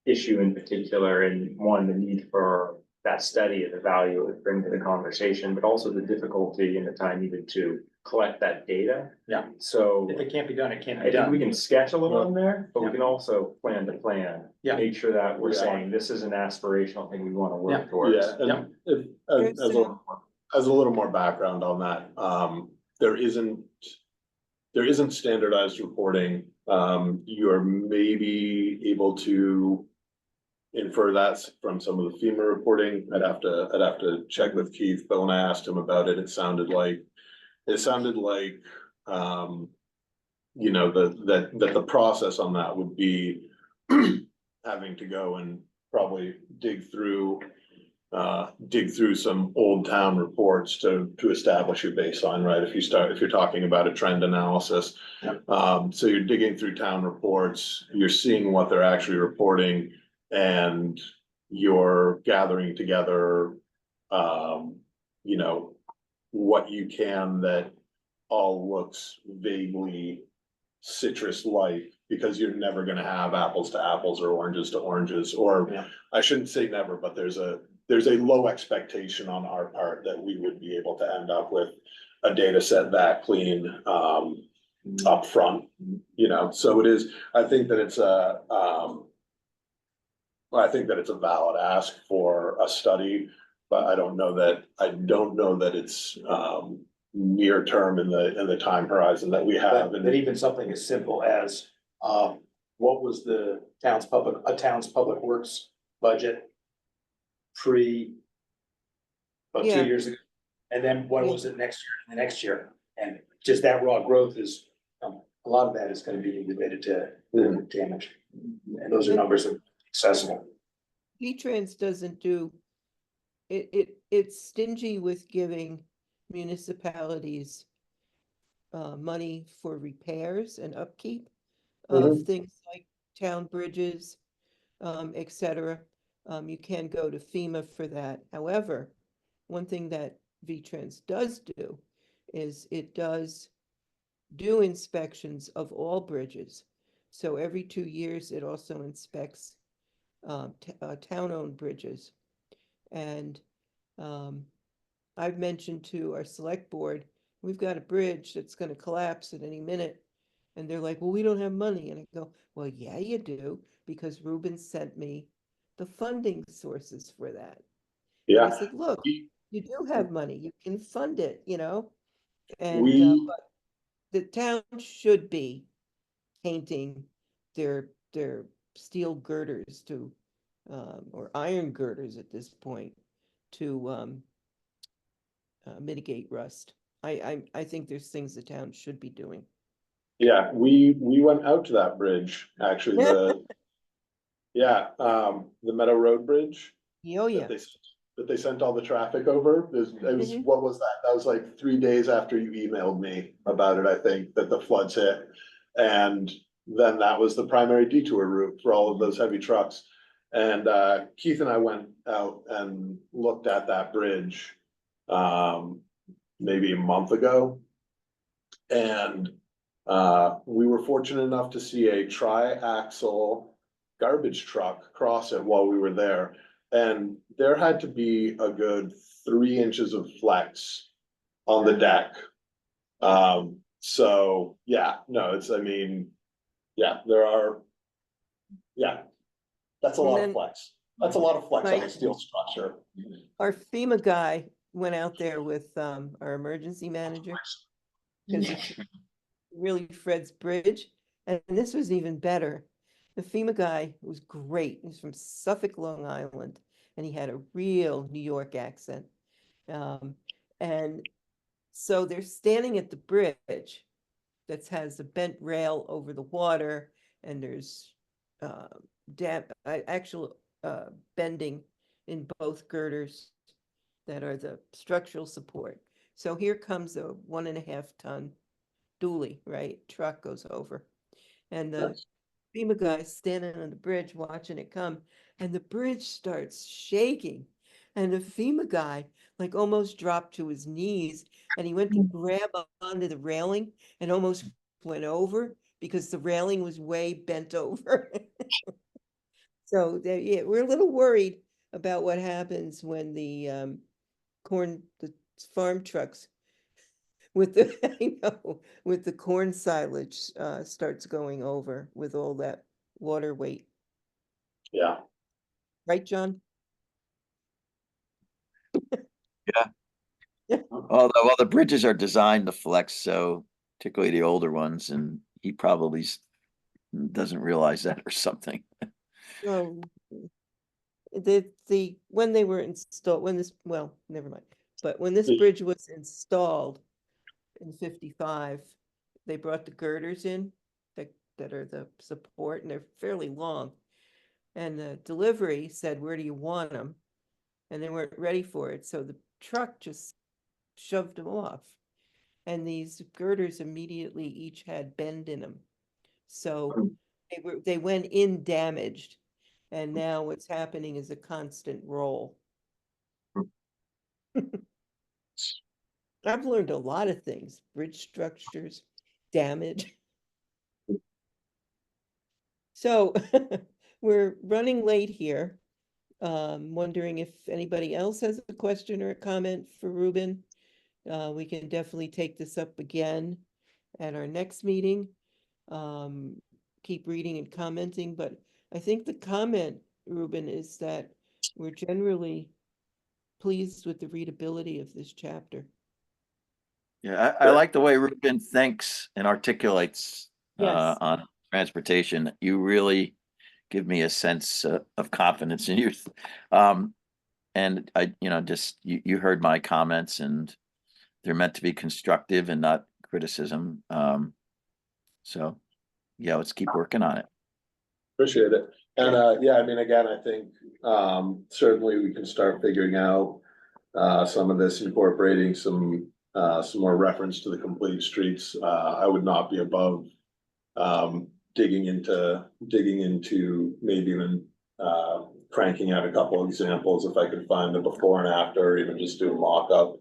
issue in particular, and one, the need for that study and the value it would bring to the conversation, but also the difficulty and the time needed to collect that data. Yeah. So If it can't be done, it can't I be think done. we can sketch a little on there, but we Yeah. can also plan to plan. Yeah. Make sure that we're Yeah. saying this is an aspirational thing we want to Yeah. work towards. Yeah, and if, as a little more background on that, there isn't standardized reporting. You are maybe able to infer that from some of the FEMA reporting. I'd have to check with Keith, but when I asked him about it, it sounded like, that the process on that would be having to go and probably dig through some old town reports to establish your baseline, right? If you're talking about a trend analysis. So you're digging through town reports, you're seeing what they're actually reporting, and you're gathering together, what you can that all looks vaguely citrus-like, because you're never gonna have apples to apples or oranges to oranges, or I shouldn't say never, but there's a low expectation on our part that we would be able to end up with a data set that clean up front, so it is, I think that it's a valid ask for a study, but I don't know that it's near term in the time horizon that we have. But even something as simple as, what was a town's public works budget about Yeah. 2 years ago? And then what was it next year and the next year? And just that raw growth is, a lot of that is gonna be related to damage. And those are numbers that are accessible. VTrans doesn't do, it's stingy with giving municipalities money for repairs and upkeep of things like town bridges, et cetera. You can go to FEMA for that. However, one thing that VTrans does do is it does do inspections of all bridges. So every 2 years, it also inspects town-owned bridges. And I've mentioned to our select board, we've got a bridge that's going to collapse at any minute. And they're like, well, we don't have money. And I go, well, yeah, you do, because Ruben sent me the funding sources for that. And I said, look, you do have money, you can fund it, and but the town should be painting their steel girders to or iron girders at this point to mitigate rust. I think there's things the town should be doing. Yeah, we went out to that bridge, actually, the Meadow Road Bridge. Oh, yeah. That they sent all the traffic over. What was that? That was like 3 days after you emailed me about it, I think, that the floods hit. And then that was the primary detour route for all of those heavy trucks. And Keith and I went out and looked at that bridge maybe a month ago. And we were fortunate enough to see a tri-axle garbage truck cross it while we were there. And there had to be a good 3 inches of flex on the deck. So yeah, no, it's, I mean, yeah, there are, yeah, that's a And lot of then flex. That's a lot of flex on my- a steel structure. Our FEMA guy went out there with our emergency manager because it's really Fred's Bridge, and this was even better. The FEMA guy was great. He's from Suffolk, Long Island, and he had a real New York accent. And so they're standing at the bridge that has a bent rail over the water, and there's actual bending in both girders that are the structural support. So here comes a 1.5 ton dually, right? Truck goes over. And the FEMA guy's standing on the bridge watching it come, and the bridge starts shaking. And the FEMA guy like almost dropped to his knees, and he went to grab onto the railing and almost went over because the railing was way bent over. So yeah, we're a little worried about what happens when the farm trucks with the, I know, with the corn silage starts going over with all that water weight. Yeah. Right, John? Although, well, the bridges are designed to flex, so particularly the older ones, and he probably doesn't realize that or something. Well, when they were installed, well, never mind. But when this bridge was installed in 55, they brought the girders in that are the support, and they're fairly long. And the delivery said, "Where do you want them?" And they weren't ready for it, so the truck just shoved them off. And these girders immediately each had bend in them. So they went in damaged. And now what's happening is a constant roll. I've learned a lot of things, bridge structures, damage. So we're running late here. Wondering if anybody else has a question or a comment for Ruben. We can definitely take this up again at our next meeting. Keep reading and commenting, but I think the comment, Ruben, is that we're generally pleased with the readability of this chapter. Yeah, I like the way Ruben thinks and articulates Yes. on transportation. You really give me a sense of confidence in you. And I, just you heard my comments, and they're meant to be constructive and not criticism. So yeah, let's keep working on it. Appreciate it. And yeah, I mean, again, I think certainly we can start figuring out some of this, incorporating some more reference to the complete streets. I would not be above digging into maybe even cranking out a couple of examples if I could find the before and after, or even just do a mock-up.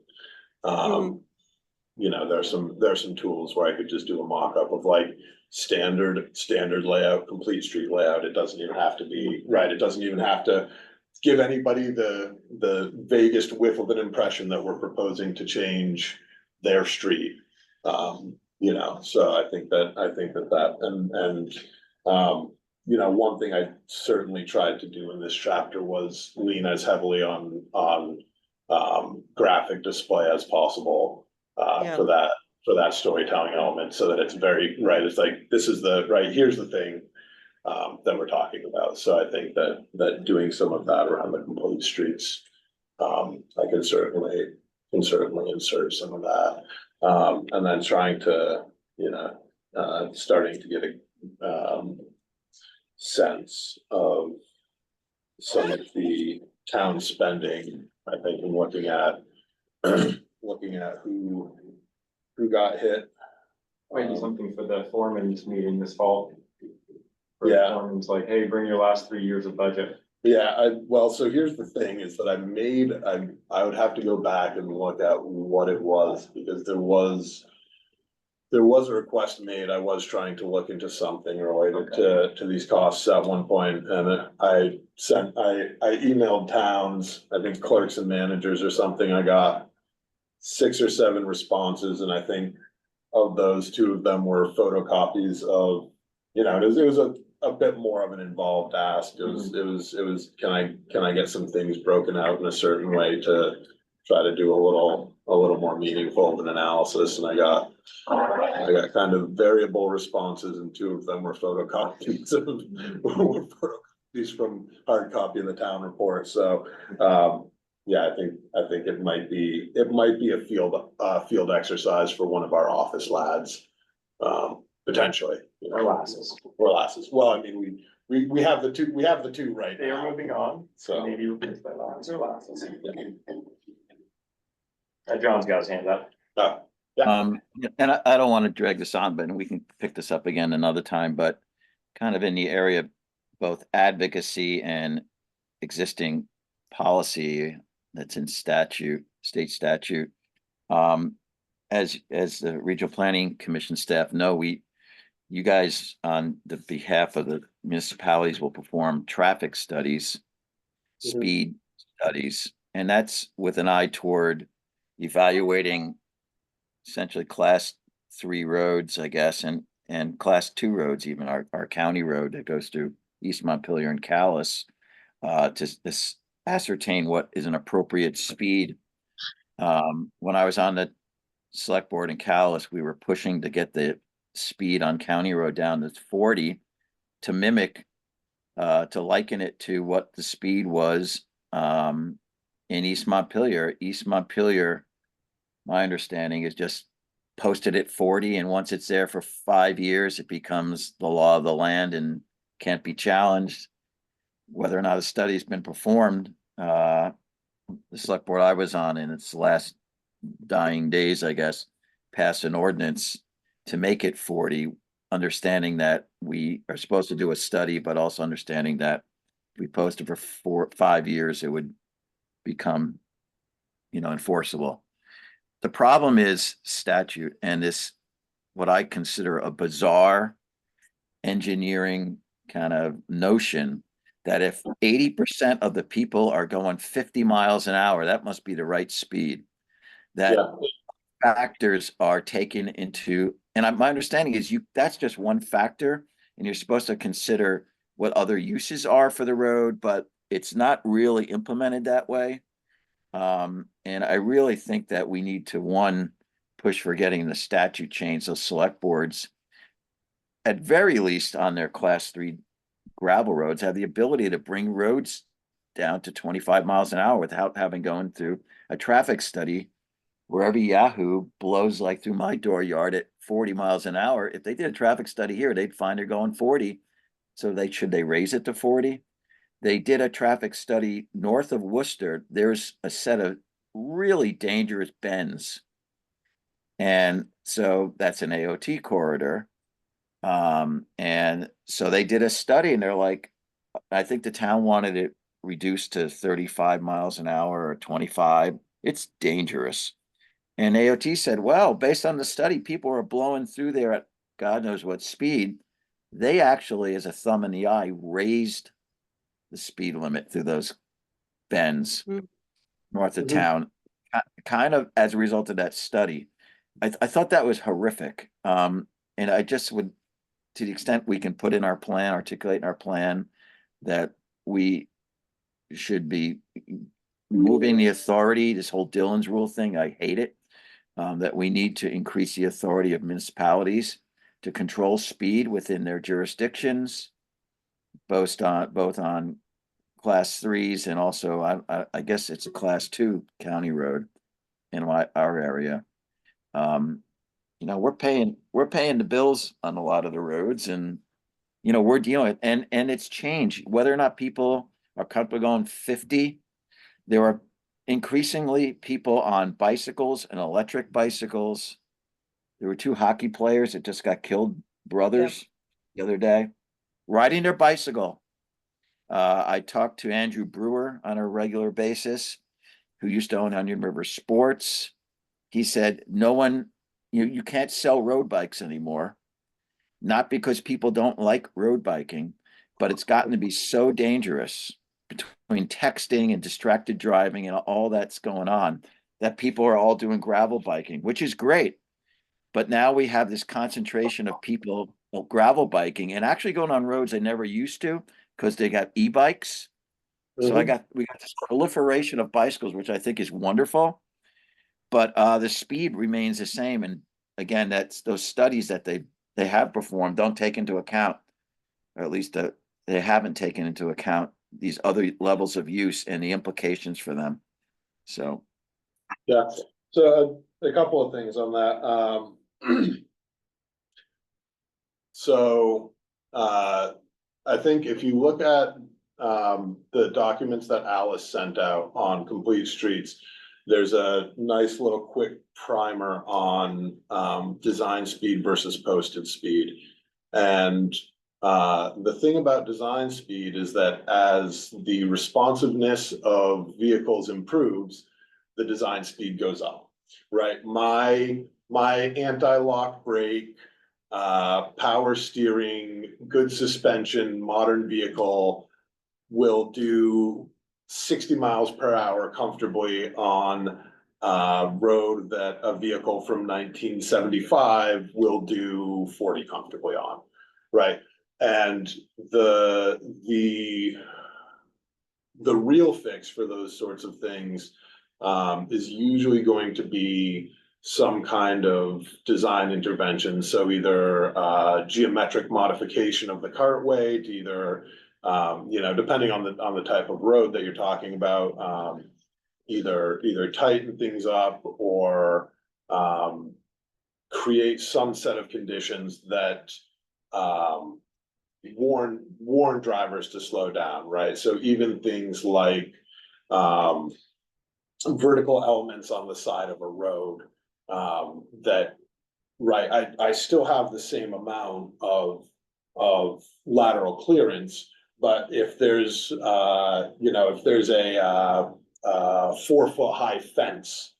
There's some tools where I could just do a mock-up of like standard layout, complete street layout. It doesn't even have to be right. It doesn't even have to give anybody the vaguest whiff of an impression that we're proposing to change their street. So I think that one thing I certainly tried to do in this chapter was lean as heavily on graphic display as possible for that storytelling element, so that it's very right. It's like, this is here's the thing that we're talking about. So I think that doing some of that around the complete streets, I can certainly insert some of that. And then trying to, starting to get a sense of some of the town spending, I think, and looking at who got hit. Might do something for the foreman's meeting this fall. Yeah. Foreman's like, hey, bring your last 3 years of budget. Yeah, well, so here's the thing is that I would have to go back and look at what it was, because there was a request made. I was trying to look into something related to these costs at one point, and I emailed towns, I think clerks and managers or something. I got 6 or 7 responses, and I think of those, 2 of them were photocopies of, it was a bit more of an involved ask. It was, can I get some things broken out in a certain way to try to do a little more meaningful of an analysis, and I got kind of variable responses, and 2 of them were photocopies from hard copy of the town report. So, yeah, I think it might be a field exercise for one of our office lads, potentially, Or lasses. Well, I mean, we have the two right They are now, moving on, so. maybe replaced by lasses or lasses. John's got his hand up. And I don't want to drag this on, but we can pick this up again another time, but kind of in the area of both advocacy and existing policy that's in state statute. As the Regional Planning Commission staff know, you guys on the behalf of the municipalities will perform traffic studies, speed studies, and that's with an eye toward evaluating essentially class 3 roads, I guess, and class 2 roads, even our county road that goes through East Montpelier and Calais, to ascertain what is an appropriate speed. When I was on the select board in Calais, we were pushing to get the speed on County Road down to 40 to mimic, to liken it to what the speed was in East Montpelier. East Montpelier, my understanding, is just posted at 40, and once it's there for 5 years, it becomes the law of the land and can't be challenged. Whether or not a study has been performed, the select board I was on in its last dying days, I guess, passed an ordinance to make it 40, understanding that we are supposed to do a study, but also understanding that if we posted for 5 years, it would become, enforceable. The problem is statute and this, what I consider a bizarre engineering kind of notion that if 80% of the people are going 50 miles an hour, that must be the right speed. That factors are taken into, and my understanding is that's just one factor, and you're supposed to consider what other uses are for the road, but it's not really implemented that way. And I really think that we need to, push for getting the statute changed, so select boards, at very least on their class 3 gravel roads, have the ability to bring roads down to 25 miles an hour without having gone through a traffic study where every Yahoo blows like through my dooryard at 40 miles an hour. If they did a traffic study here, they'd find they're going 40. So should they raise it to 40? They did a traffic study north of Worcester. There's a set of really dangerous bends. And so that's an AOT corridor. And so they did a study, and they're like, I think the town wanted it reduced to 35 miles an hour or 25. It's dangerous. And AOT said, well, based on the study, people are blowing through there at God knows what speed. They actually, as a thumb in the eye, raised the speed limit through those bends north of town, kind of as a result of that study. I thought that was horrific. And I just would, to the extent we can put in our plan, articulate in our plan, that we should be moving the authority, this whole Dillon's rule thing, I hate it. That we need to increase the authority of municipalities to control speed within their jurisdictions, both on class 3s and also I guess it's a class 2 county road in our area. We're paying the bills on a lot of the roads, and we're dealing with, and it's changed whether or not people are comfortable going 50. There are increasingly people on bicycles and electric bicycles. There were 2 hockey players that just got killed, brothers, the other day, riding their bicycle. I talked to Andrew Brewer on a regular basis, who used to own Onion River Sports. He said, no one, you can't sell road bikes anymore. Not because people don't like road biking, but it's gotten to be so dangerous between texting and distracted driving and all that's going on that people are all doing gravel biking, which is great. But now we have this concentration of people gravel biking and actually going on roads they never used to because they got e-bikes. So we got this proliferation of bicycles, which I think is wonderful, but the speed remains the same. And again, that's those studies that they have performed don't take into account, or at least they haven't taken into account these other levels of use and the implications for them. So, Yeah, so a couple of things on that. So I think if you look at the documents that Alice sent out on Complete Streets, there's a nice little quick primer on design speed versus posted speed. And the thing about design speed is that as the responsiveness of vehicles improves, the design speed goes up, right? My anti-lock brake, power steering, good suspension, modern vehicle will do 60 miles per hour comfortably on a road that a vehicle from 1975 will do 40 comfortably on, right? And the real fix for those sorts of things is usually going to be some kind of design intervention. So either geometric modification of the cartway to either, depending on the type of road that you're talking about, either tighten things up or create some set of conditions that warn drivers to slow down, right? So even things like vertical elements on the side of a road that, right, I still have the same amount of lateral clearance, but if there's if there's a 4 foot high fence,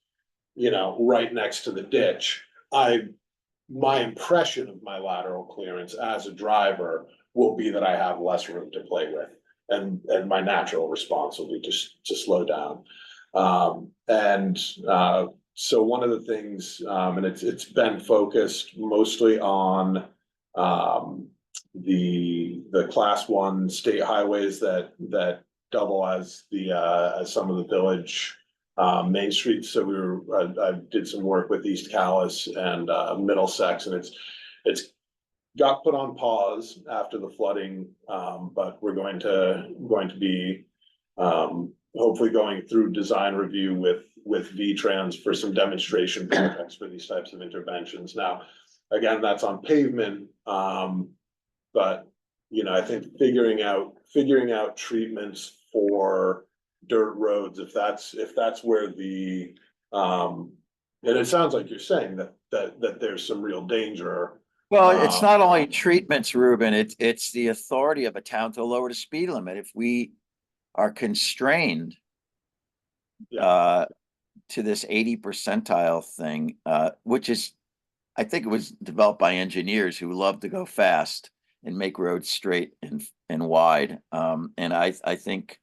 right next to the ditch, my impression of my lateral clearance as a driver will be that I have less room to play with, and my natural response will be to slow down. So one of the things, and it's been focused mostly on the class 1 state highways that double as some of the village main streets. So I did some work with East Calais and Middlesex, and it's got put on pause after the flooding, but we're going to be hopefully going through design review with V-Trans for some demonstration projects for these types of interventions. Now, again, that's on pavement, but I think figuring out treatments for dirt roads, if that's where the and it sounds like you're saying that there's some real danger. well, it's not only treatments, Ruben, it's the authority of a town to lower the speed limit. If we are constrained to this 80 percentile thing, which is, I think it was developed by engineers who love to go fast and make roads straight and wide. And I think,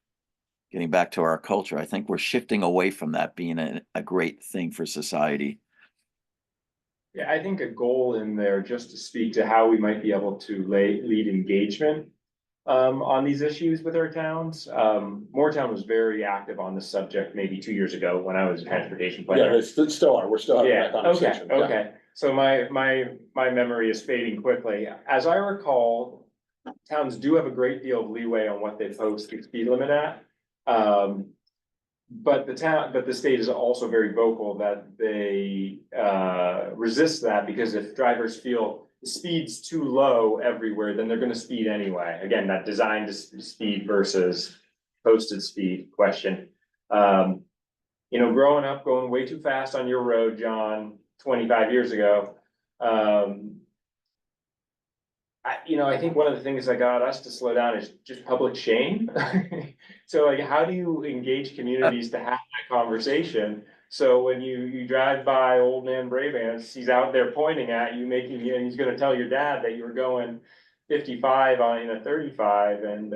getting back to our culture, I think we're shifting away from that being a great thing for society. Yeah, I think a goal in there, just to speak to how we might be able to lead engagement on these issues with our towns. Moortown was very active on this subject maybe 2 years ago when I was a transportation planner. Yeah, it's still are. We're still having that conversation. Okay. So my memory is fading quickly. As I recall, towns do have a great deal of leeway on what they post the speed limit at. But the state is also very vocal that they resist that, because if drivers feel the speed's too low everywhere, then they're going to speed anyway. Again, that design to speed versus posted speed question. Growing up, going way too fast on your road, John, 25 years ago, I think one of the things that got us to slow down is just public shame. So like, how do you engage communities to have that conversation? So when you drive by old man Brabants, he's out there pointing at you, and he's gonna tell your dad that you were going 55 on a 35 and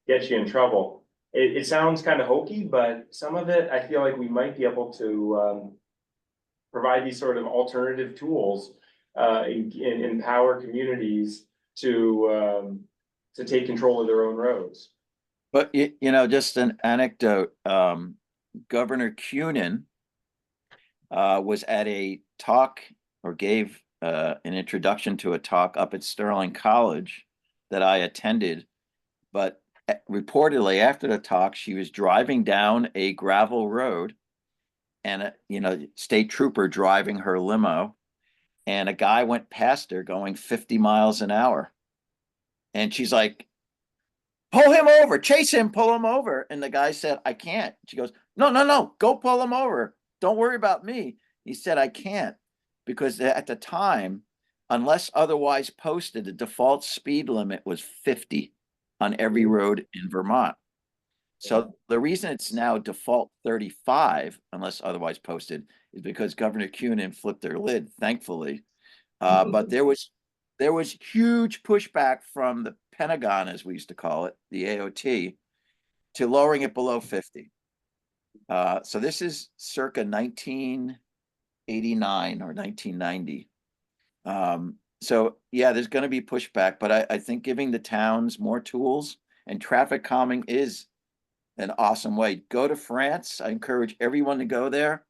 get you in trouble. It sounds kind of hokey, but some of it, I feel like we might be able to provide these sort of alternative tools and empower communities to take control of their own roads. But just an anecdote, Governor Cunin was at a talk or gave an introduction to a talk up at Sterling College that I attended, but reportedly after the talk, she was driving down a gravel road and state trooper driving her limo, and a guy went past her going 50 miles an hour. And she's like, pull him over, chase him, pull him over. And the guy said, I can't. She goes, no, go pull him over. Don't worry about me. He said, I can't, because at the time, unless otherwise posted, the default speed limit was 50 on every road in Vermont. So the reason it's now default 35, unless otherwise posted, is because Governor Cunin flipped their lid, thankfully. But there was huge pushback from the Pentagon, as we used to call it, the AOT, to lowering it below 50. So this is circa 1989 or 1990. So yeah, there's going to be pushback, but I think giving the towns more tools, and traffic calming is an awesome way. Go to France. I encourage everyone to go there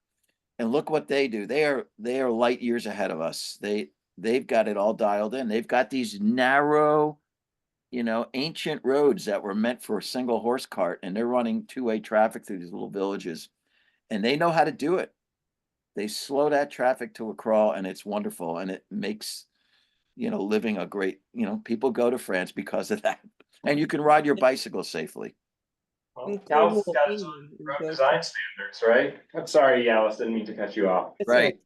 and look what they do. They are light years ahead of us. They've got it all dialed in. They've got these narrow, ancient roads that were meant for a single horse cart, and they're running two-way traffic through these little villages, and they know how to do it. They slow that traffic to a crawl, and it's wonderful, and it makes living a great. People go to France because of that, and you can ride your bicycle safely. Well, Cal's got its own road design standards, right? I'm sorry, Alice, didn't mean to cut you off. Right.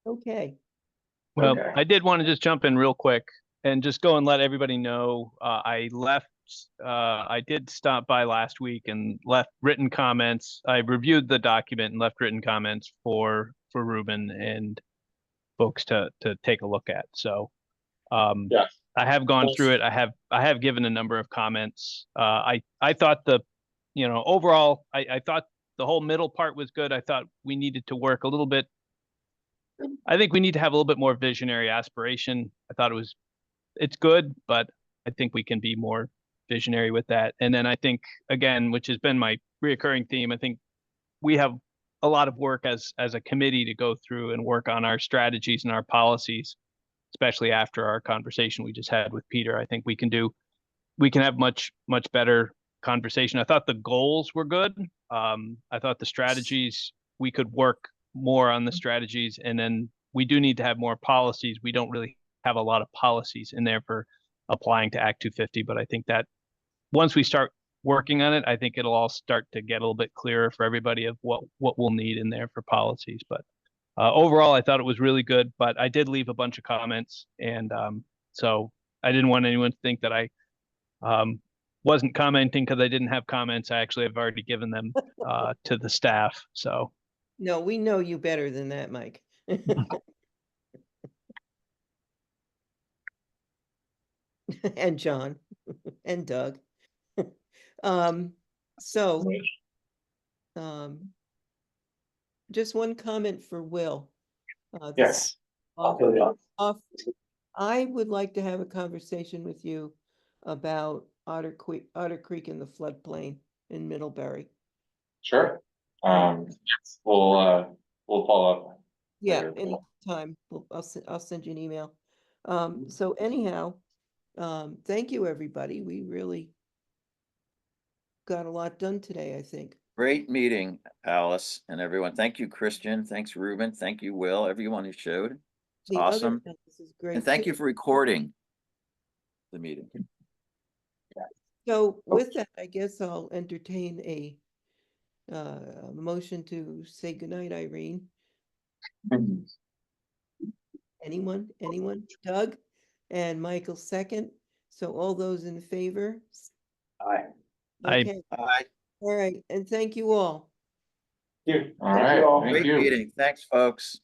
Okay. Well, Okay. I did want to just jump in real quick and just go and let everybody know, I did stop by last week and left written comments. I reviewed the document and left written comments for Ruben and folks to take a look at. So Yeah. I have gone through it. I have given a number of comments. I thought overall, I thought the whole middle part was good. I thought we needed to work a little bit. I think we need to have a little bit more visionary aspiration. I thought it's good, but I think we can be more visionary with that. And then I think, again, which has been my reoccurring theme, I think we have a lot of work as a committee to go through and work on our strategies and our policies, especially after our conversation we just had with Peter. I think we can have much better conversation. I thought the goals were good. I thought the strategies, we could work more on the strategies, and then we do need to have more policies. We don't really have a lot of policies in there for applying to Act 250, but I think that once we start working on it, I think it'll all start to get a little bit clearer for everybody of what we'll need in there for policies. But overall, I thought it was really good, but I did leave a bunch of comments, and so I didn't want anyone to think that I wasn't commenting because I didn't have comments. I actually have already given them to the staff. So No, we know you better than that, Mike. And John and Doug. Just one comment for Will. Yes. I would like to have a conversation with you about Otter Creek in the floodplain in Middlebury. Sure. Yes, we'll follow up. Yeah, later. anytime. I'll send you an email. So anyhow, thank you, everybody. We really got a lot done today, I think. Great meeting, Alice and everyone. Thank you, Christian. Thanks, Ruben. Thank you, Will, everyone who showed. It's awesome. This is great. And thank you for recording the meeting. So with that, I guess I'll entertain a motion to say goodnight, Irene. Anyone? Doug and Michael second. So all those in favor? Aye. Aye. Okay, Aye. all right, and thank you all. Here. All right, all. thank Great you. meeting. Thanks, folks.